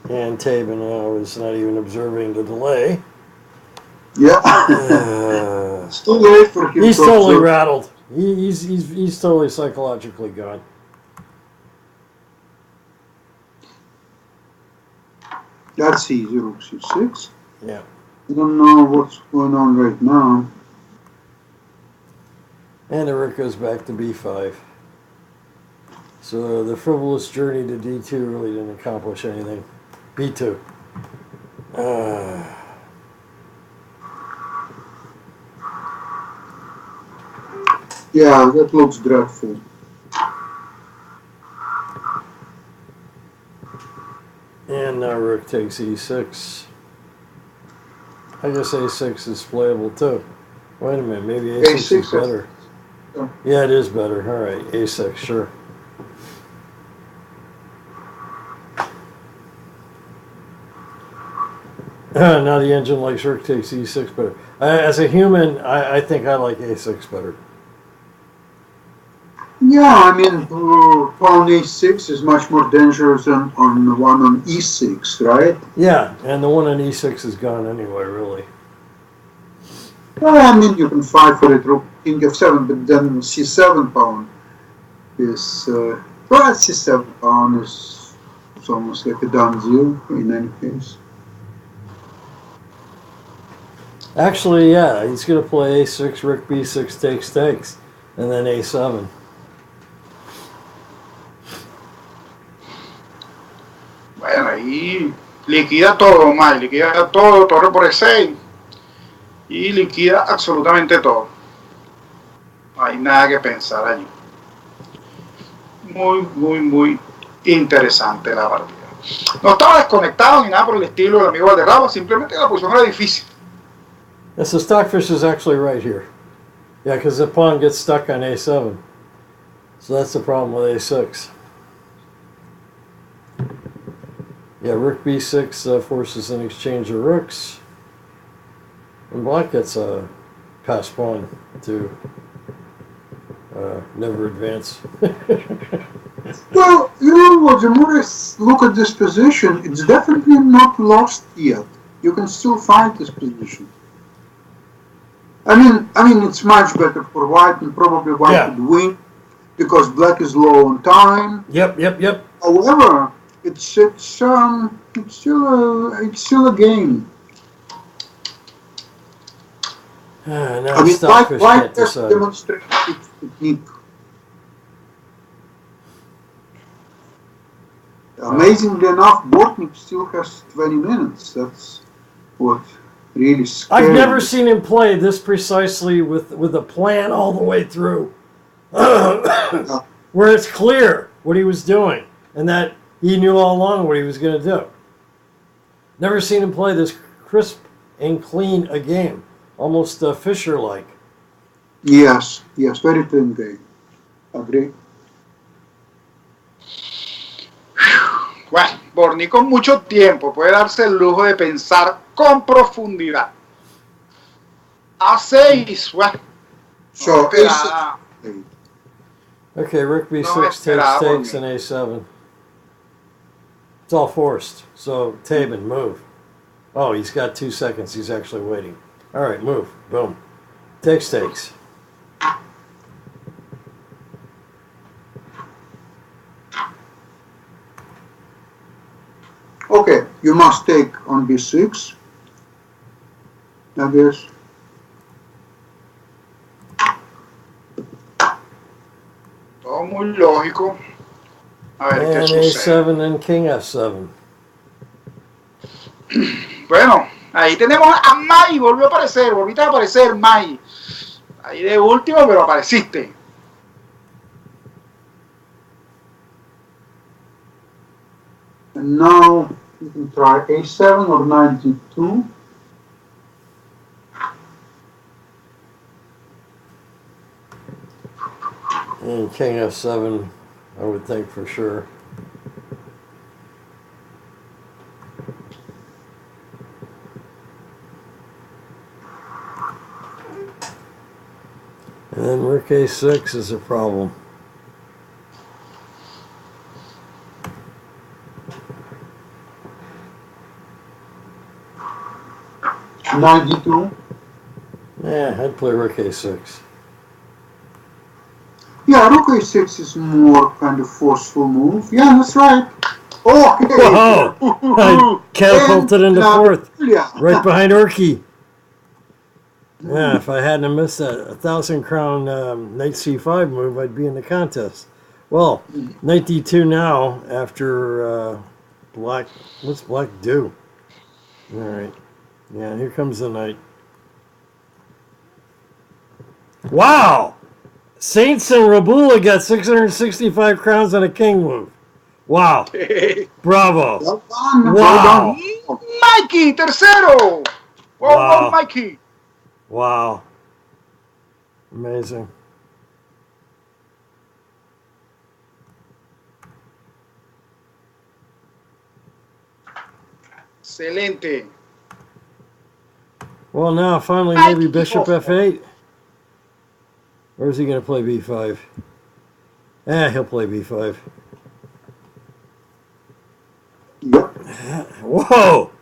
And Teban now is not even observing the delay. Yeah. It's too late for him. He's totally rattled. He's totally psychologically gone. That's easy, Rook C6. Yeah. I don't know what's going on right now. And the rook goes back to B5. So the frivolous journey to D2 really didn't accomplish anything. B2. Yeah, that looks dreadful. And now rook takes E6. I guess A6 is playable too. Wait a minute, maybe A6 is better. better. Yeah, it is better. All right, A6, sure. Now the engine likes rook takes E6 better. As a human, I think I like A6 better. Yeah, I mean, pawn A6 is much more dangerous than on the one on E6, right? Yeah, and the one on E6 is gone anyway, really. Well, I mean, you can fight for it, rook king F7, but then C7 pawn is, well, C7 pawn is almost like a done deal in any case. Actually, yeah, he's going to play A6, rook B6 takes, and then A7. Bueno, ahí liquida todo, Mike, liquida todo, torre por E6 y liquida absolutamente todo. No hay nada que pensar allí. Muy interesante la partida. No estaba desconectado ni nada por el estilo del amigo Valderrama, simplemente la posición era difícil. Yes, the Stockfish is actually right here. Yeah, because the pawn gets stuck on A7. So that's the problem with A6. Yeah, rook B6 forces an exchange of rooks. And black gets a pass pawn to never advance. Well, you know what, the more I look at this position, it's definitely not lost yet. You can still find this position. I mean, it's much better for white, and probably white would win because black is low on time. Yep. However, it's still a game. Now I mean, Stockfish white can't has decide. demonstrated its technique. Amazingly enough, Bortnyk still has 20 minutes. That's what really scares I've never me. seen him play this precisely with a plan all the way through. Where it's clear what he was doing and that he knew all along what he was going to do. Never seen him play this crisp and clean a game. Almost Fischer-like. Yes, very clean game. Agree. Bueno, Bortnyk con mucho tiempo puede darse el lujo de pensar con profundidad. A6, bueno. So, Okay, rook b6 takes and a7. It's all forced. So, Teban, move. Oh, he's got 2 seconds. He's actually waiting. All right, move. Boom. Takes. Okay, you must take on b6. I guess. Todo muy lógico. A ver qué And sucede. a7 and king f7. Bueno, ahí tenemos a Mai, volviste a aparecer, Mai. Ahí de último, pero apareciste. And now you can try a7 or 92. And king f7, I would think for sure. And then rook a6 is a problem. .92. Yeah, I'd play rook a6. Yeah, rook a6 is more kind of forceful move. Yeah, that's right. Oh, okay. Whoa! I catapulted into fourth, Yeah. right behind Orky. Yeah, if I hadn't missed that 1,000 crown knight c5 move, I'd be in the contest. Well, knight d2 now after black. What's black do? All right. Yeah, here comes the knight. Wow! Saints and Robulj got 665 crowns on a king move. Wow. Bravo. Well done. Wow. Well done. Mikey, tercero. Wow. Mikey. Wow. Amazing. Excelente. Well, now finally Ay, maybe bishop Hoffer. f8. Or is he going to play b5? He'll play b5. Yep. Whoa!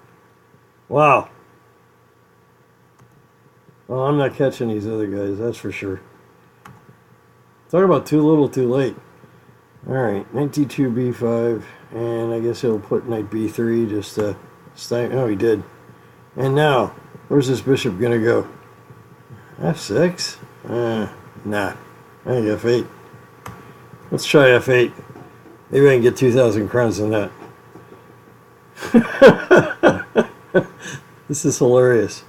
Wow. Well, I'm not catching these other guys, that's for sure. Talk about too little, too late. Alright, knight d2, b5, and I guess he'll put knight b3 just to stay. Oh, he did. And now, where's this bishop gonna go? f6? Nah. I think f8. Let's try f8. Maybe I can get 2,000 crowns on that. This is hilarious.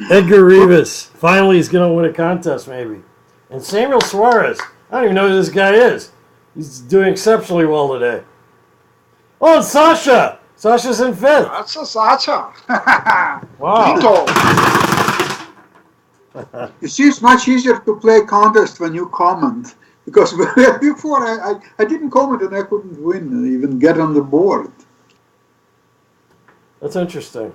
Edgar Rivas. Finally, he's going to win a contest, maybe. And Samuel Suarez. I don't even know who this guy is. He's doing exceptionally well today. Oh, and Sasha. Sasha's in fifth. That's a Sasha. Wow. Benito. You see, it's much easier to play contest when you comment. Because before I didn't comment and I couldn't win, even get on the board. That's interesting.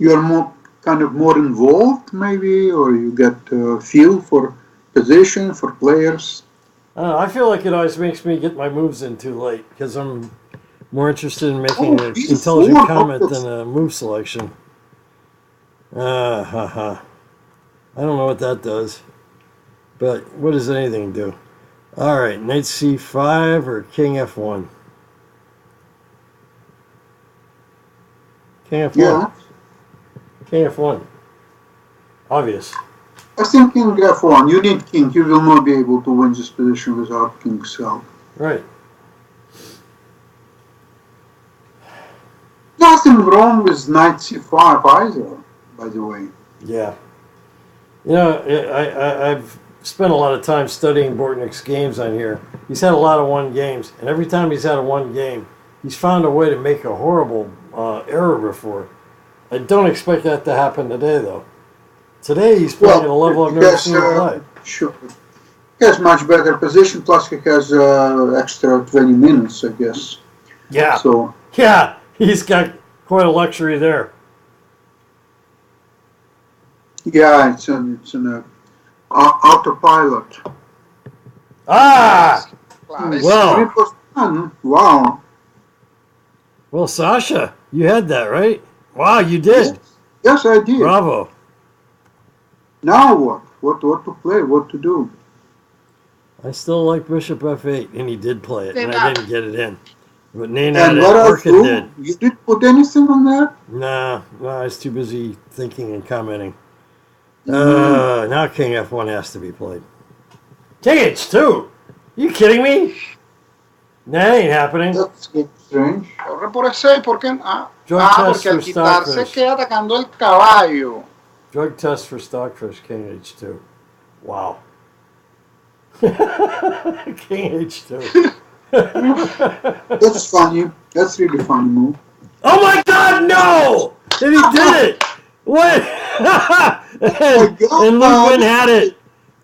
You're more involved, maybe, or you get a feel for position, for players. I feel like it always makes me get my moves in too late because I'm more interested in making an intelligent comment than a move selection. I don't know what that does, but what does anything do? All right, knight c5 or king f1? King f1. Yeah. King f1. Obvious. I think king f1. You need king. You will not be able to win this position without king's help. Right. Nothing wrong with knight c5 either, by the way. Yeah. You know, I've spent a lot of time studying Bortnyk's games on here. He's had a lot of one games, and every time he's had a one game, he's found a way to make a horrible error before. I don't expect that to happen today, though. Today he's playing at a level I've never seen him play. Sure. He has much better position, plus he has extra 20 minutes, I guess. Yeah. So Yeah, he's got quite a luxury there. yeah, it's an autopilot. Ah! Clarísimo. Well. It was fun. Wow. Well, Sasha, you had that, right? Wow, you did. Yes, I did. Bravo. Now what? What to play? What to do? I still like bishop f8, and he did play it, and I Nenad. didn't get it in. But Nenad And and what else Orkin do? did. You did put anything on that? Nah, I was too busy thinking and commenting. Now king f1 has to be played. King h2? You kidding me? That ain't happening. That's strange. Corre por ese, ¿por qué? Drug test Porque al for quitarse Stockfish. queda atacando el caballo. Drug test for Stockfish, king h2. Wow. King h2. That's funny. That's really funny move. Oh my God, no! And he did it! What? and Ludwin had it.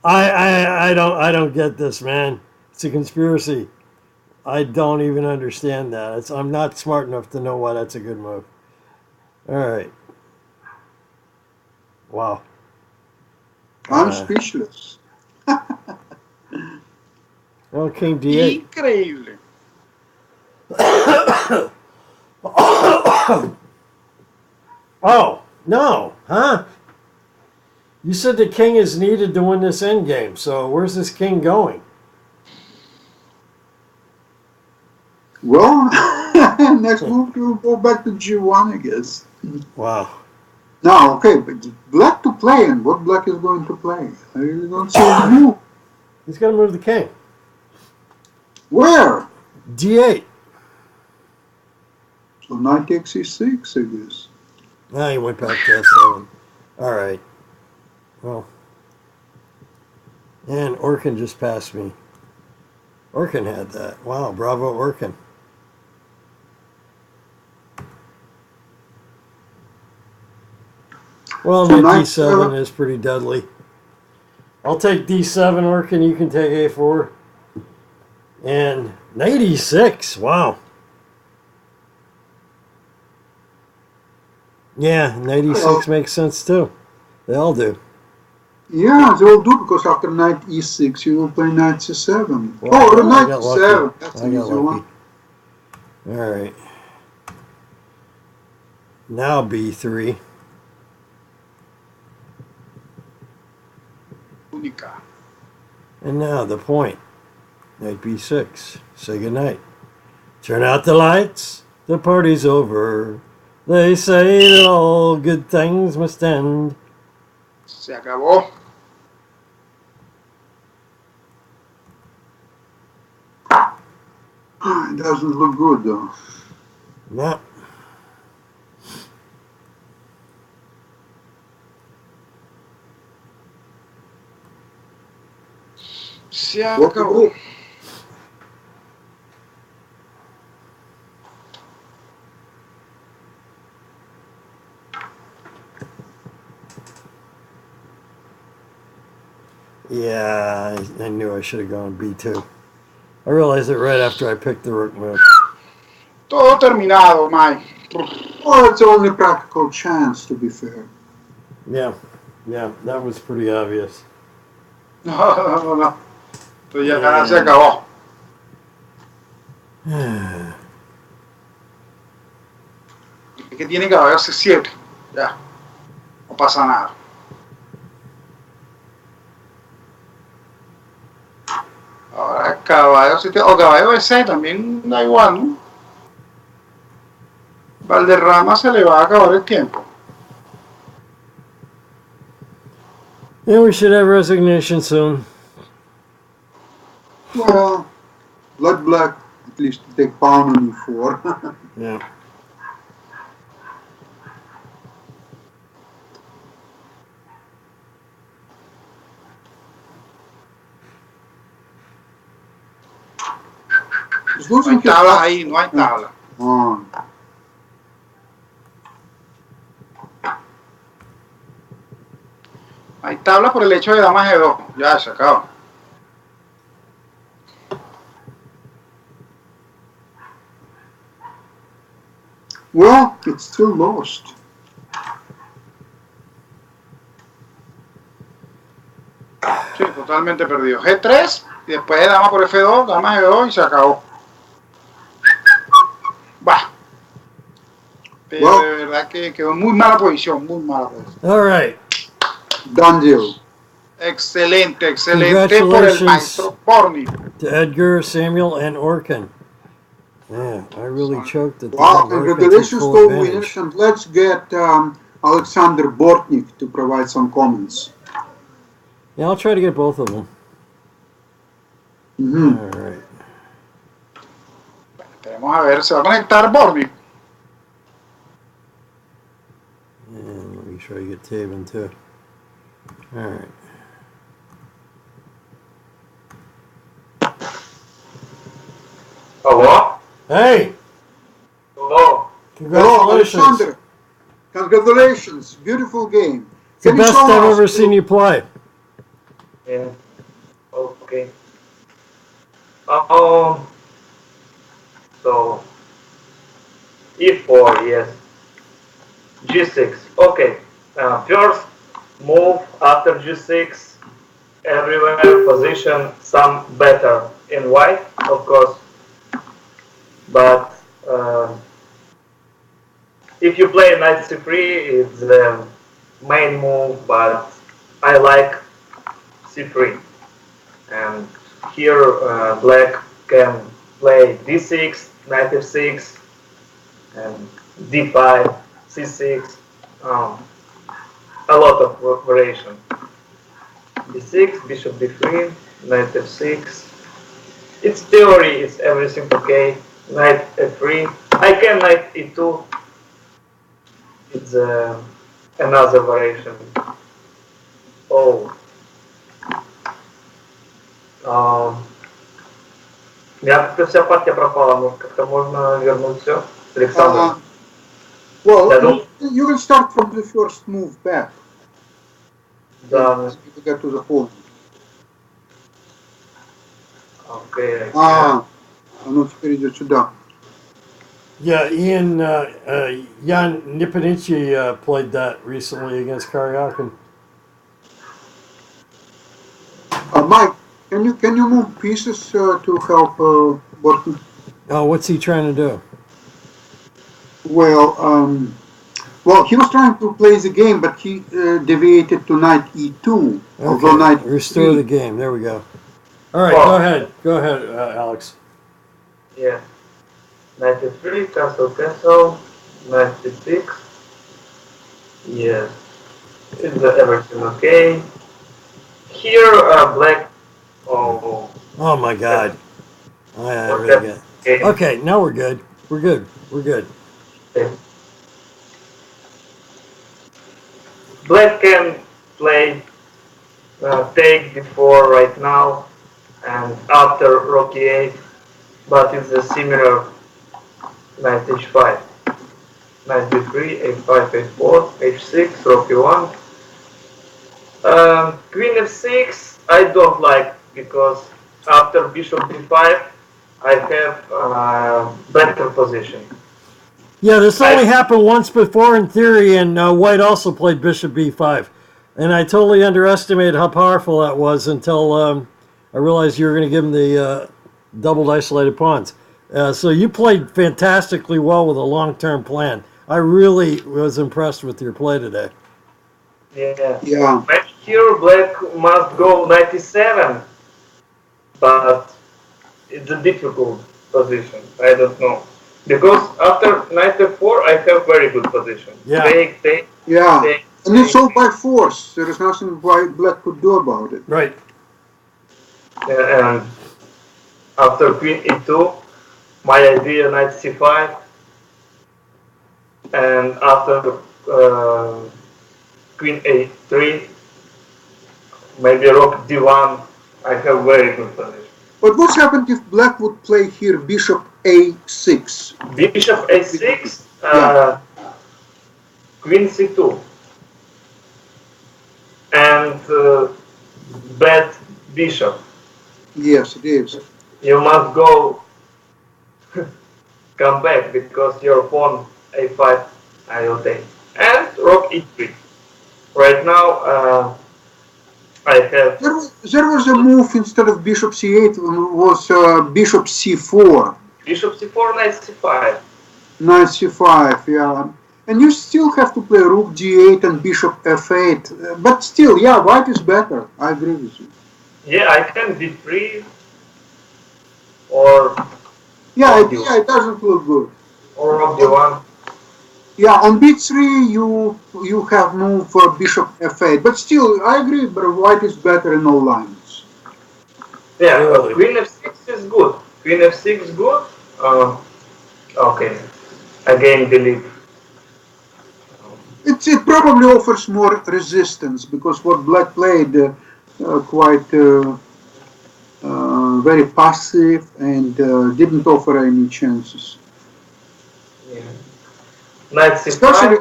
I don't get this, man. It's a conspiracy. I don't even understand that. I'm not smart enough to know why that's a good move. All right. Wow. I'm speechless. Well, king d8. Increíble. Oh, no. Huh? You said the king is needed to win this endgame, so where's this king going? Well, next move we'll go back to G1, I guess. Wow. Now, okay, but black to play, and what black is going to play? I really don't see a move. He's going to move the king. Where? d8. So knight takes e6, I guess. He went back to f7. All right. Well. And Orkin just passed me. Orkin had that. Wow, bravo, Orkin. Well, So knight knight d7 is pretty deadly. I'll take d7, Orkin. You can take a4. And knight e6. Wow. Yeah, knight e6 makes sense too. They all do. Yeah, they all do, because after knight e6, you will play knight c7. Well, oh, I knight got e7. lucky. That's I an got easy lucky. one. All right. Now b3. Única. And now the point. Knight b6. Say goodnight. Turn out the lights. The party's over. They say that all good things must end. Se acabó. It doesn't look good, though. No. Se What to acabó. do? Yeah, I knew I should have gone b2. I realized it right after I picked the rook move. Todo terminado, Mike. Well, it's the only practical chance, to be fair. Yeah, that was pretty obvious. No. Entonces ya se acabó. Es que tiene caballo C7. Ya. No pasa nada. Ahora caballo C7 o caballo B6 también da igual, ¿no? Valderrama se le va a acabar el tiempo. Yeah, we should have resignation soon. Well, let black at least take pawn on e4. Yeah. He's No losing hay his tablas last ahí, no hay tabla. pawn. No hay tabla por el hecho de dama G2. Ya se acaba. Well, it's still lost. Sí, totalmente perdido. G3 y después de dama por F2, dama G2 y se acabó. Bah. Pero Well, de verdad que quedó en muy mala posición, muy mala posición. All right. Done deal. Excelente, excelente por el maestro Bortnyk. To Edgar, Samuel, and Orkin. Yeah, I really choked at the Wow, end. Orkin took congratulations full to advantage. winners, and let's get Olexandr Bortnyk to provide some comments. Yeah, I'll try to get both of them. Mm-hmm. All right. Esperemos a ver, se va a conectar Bortnyk. And let me try to get Teban too. All right. Hello? Hey, Hello. Hello, congratulations. Alexander. Congratulations. Beautiful game. It's the Can you best show I've us ever seen you play. Yeah. Okay. Um. So E4, yes. G6. Okay. First move after G6. Everywhere position some better in white, of course. But if you play knight c3, it's the main move. But I like c3. And here black can play d6, knight f6, and d5, c6, a lot of variation. d6, bishop d3, knight f6. It's theory, it's everything okay. Knight f3. I can knight e2. It's another variation. Oh. У меня как-то вся партия пропала, может как-то можно вернуть все с Александром? Well, you will start from the first move back. Да. You get to the point. Okay. Оно теперь идет сюда. Yeah, Jan Nipanichi played that recently against Karyakin. Mike, can you move pieces to help Bortnyk? Oh, what's he trying to do? Well, he was trying to play the game, but he deviated to knight e2. Although knight Okay, restore the game. There we go. All right, Oh. go ahead. Go ahead, Alex. Yeah. 93, castle, 96. Yeah. Is everything okay? Here, black. Oh. Oh my God. I What really that get. game? Okay, now we're good. We're good. We're good. Okay. Black can play take before right now and after rook e8, but it's a similar knight h5. Knight b3, a5, a4, h6, rook e1. Queen f6 I don't like because after bishop b5 I have better position. Yeah, this only happened once before in theory, and White also played Bishop B5. And I totally underestimated how powerful that was until I realized you were going to give him the doubled isolated pawns. So you played fantastically well with a long-term plan. I really was impressed with your play today. Yeah. But here black must go 97, but it's a difficult position. I don't know. Because after knight f4 I have very good position. Yeah. Take, Yeah. take, And it's all by force. There is nothing White Black could do about it. Right. and after queen e2, my idea knight c5, and after queen a3, maybe rook d1, I have very good position. But what's happened if Black would play here Bishop a6? Bishop a6, queen c2, and bad bishop. Yes, it is. You must go come back because your pawn a5 I will take, and rook e3. Right now I have There was a move instead of Bishop c8 was Bishop c4. bishop c4, knight c5. Knight c5, yeah. And you still have to play Rook g8 and Bishop f8. But still, yeah, White is better. I agree with you. Yeah, I can b3 or Yeah, it doesn't look good. or rook d1. Yeah, on b3 you have move Bishop f8. But still, I agree, but White is better in all lines. Yeah, Really? queen f6 is good. Queen f6 is good. Okay, again delete. It probably offers more resistance because what Black played quite very passive and didn't offer any chances. Yeah. Knight c5. Especially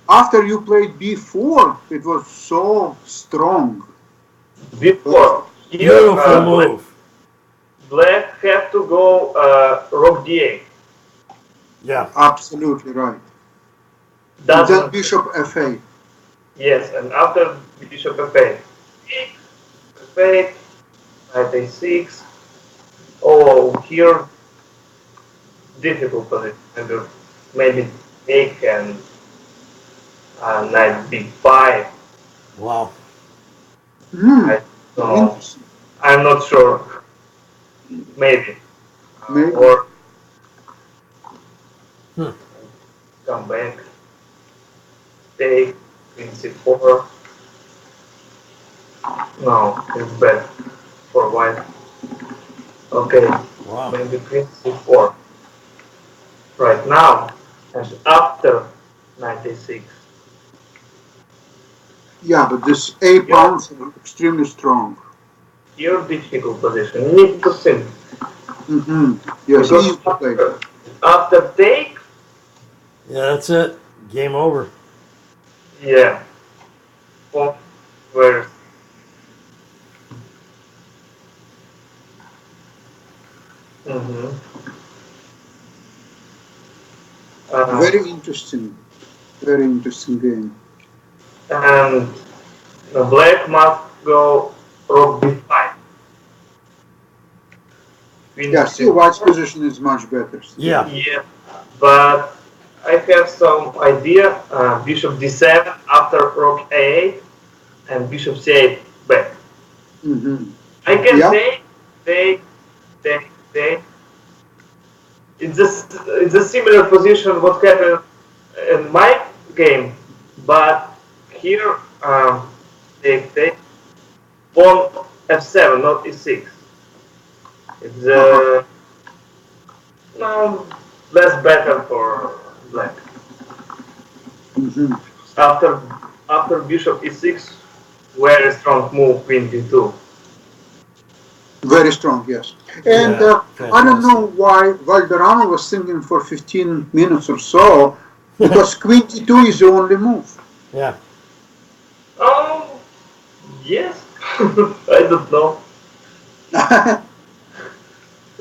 after you played b4, it was so strong. Before. Beautiful move. Black have to go rook d8. Yeah. Absolutely right. And Doesn't, then Bishop f8. yes, and after bishop f8. F8, knight a6. Oh, here difficult position. Maybe take and knight b5. Wow. I don't know. Interesting. I'm not sure. Maybe. Maybe. Or come back. Take queen c4. No, it's bad for white. Okay, Wow. maybe queen c4. Right now, and after knight a6. Yeah, but this a pawns are extremely strong. Here, difficult position. You need to think. Yes, Because easy to play. after take, Yeah, that's it. Game over. yeah. Oh, where Very interesting. Very interesting game. And the black must go rook b5. Queen Yeah, see, c4. white's position is much better. Yeah. Yeah, but I have some idea. Bishop d7 after rook a8 and bishop c8 back. Mm-hmm. I can Yeah. take. It's a similar position what happened in my game, but here take pawn f7, not e6. It's no less better for black. Mm-hmm. After bishop e6, very strong move queen d2. Very strong, yes. And Yeah, I don't know why Valderrama was thinking for 15 minutes or so, because queen d2 is the only move. Yeah. Yes. I don't know.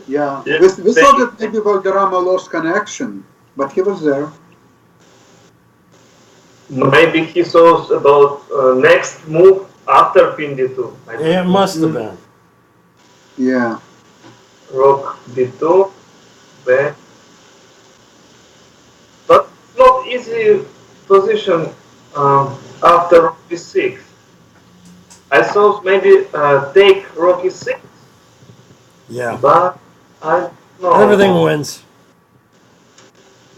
Yeah, Yeah, we thought that maybe Valderrama lost connection, but he was there. Maybe he saw about next move after queen d2. It must have been. Yeah. Rook d2, back. But it's not easy position after rook e6. I thought maybe take rook e6, Yeah. but I don't know. Everything wins.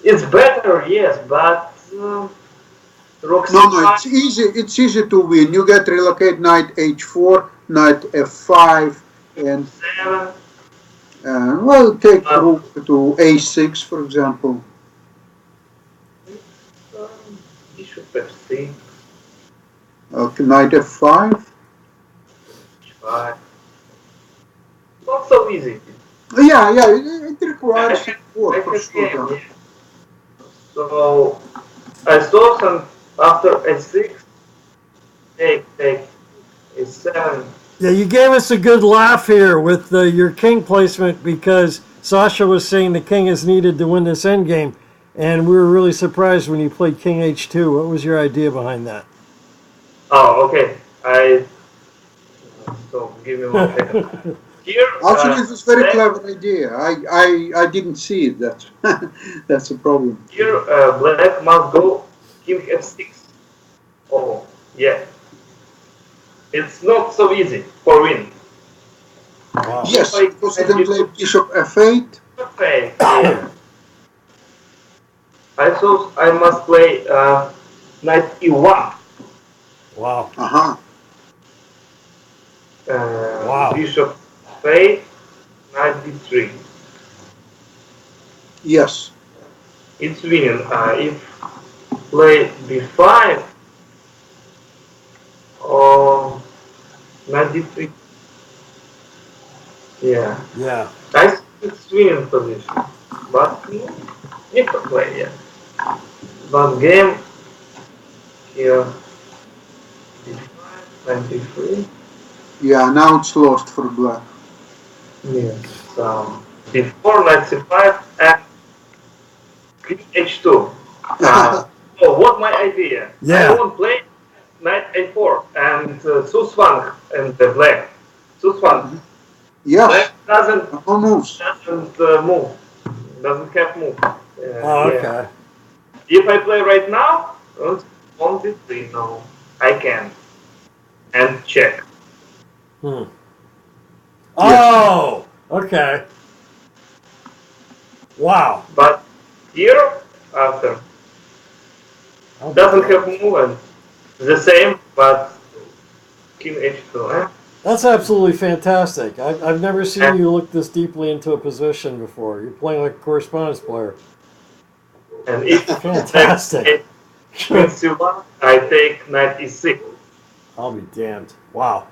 It's better, yes, but rook No, c5. it's easy. It's easy to win. You get relocate knight h4, knight f5, and 7. well, take rook to a6, for example. Bishop f6. Okay, knight f5. 5. Not so easy. Yeah, it requires work for game, sure. yeah. So I saw some after h6. Take a7. Yeah, you gave us a good laugh here with your king placement because Sasha was saying the king is needed to win this endgame, and we were really surprised when you played king h2. What was your idea behind that? Oh, okay. So give me 1 second. Here, Actually, it was a very black, clever idea. I didn't see it. That's a problem. Here, black must go king f6. Oh, yeah. It's not so easy for win. Wow. Yes, because you can play bishop f8. Okay, yeah. I thought I must play knight e1. Wow. Uh-huh. Wow. Bishop f8, knight d3. Yes. It's winning. If play b5 or knight d3. Yeah. Yeah. I think it's winning position. But need to play, yeah. But game here b5, knight d3. Yeah, now it's lost for black. Yes. Before knight c5 and queen h2. So what my idea? Yeah. I won't play knight a4 and Suswang and the black. Suswang. Yes, Black doesn't no moves. move. Doesn't have move. Oh, okay. Yeah. If I play right now, on d3, no, I can. And check. Oh, okay. Wow. But here, after, doesn't have movement. The same, but king h2. That's absolutely fantastic. I've never seen you look this deeply into a position before. You're playing like a correspondence player. And if Fantastic. queen c1, I take knight e6. I'll be damned. Wow.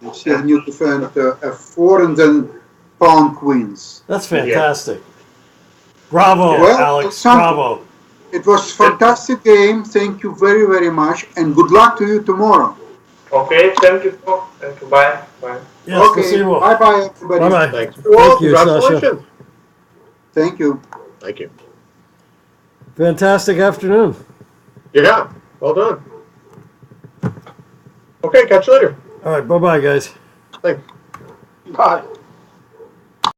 You see, you defend f4 and then pawn queens. That's fantastic. Bravo, Well, Alex. Alexandr, Bravo. it was a fantastic game. Thank you very, very much, and good luck to you tomorrow. Okay, thank you. Thank you. Bye. Bye. Yes, Okay, спасибо. bye-bye, everybody. Bye-bye. Thanks. Thank you, Congratulations. Sasha. Thank you. Thank you. Fantastic afternoon. Yeah, well done. Okay, catch you later. All right, bye-bye, guys. Thanks. Bye.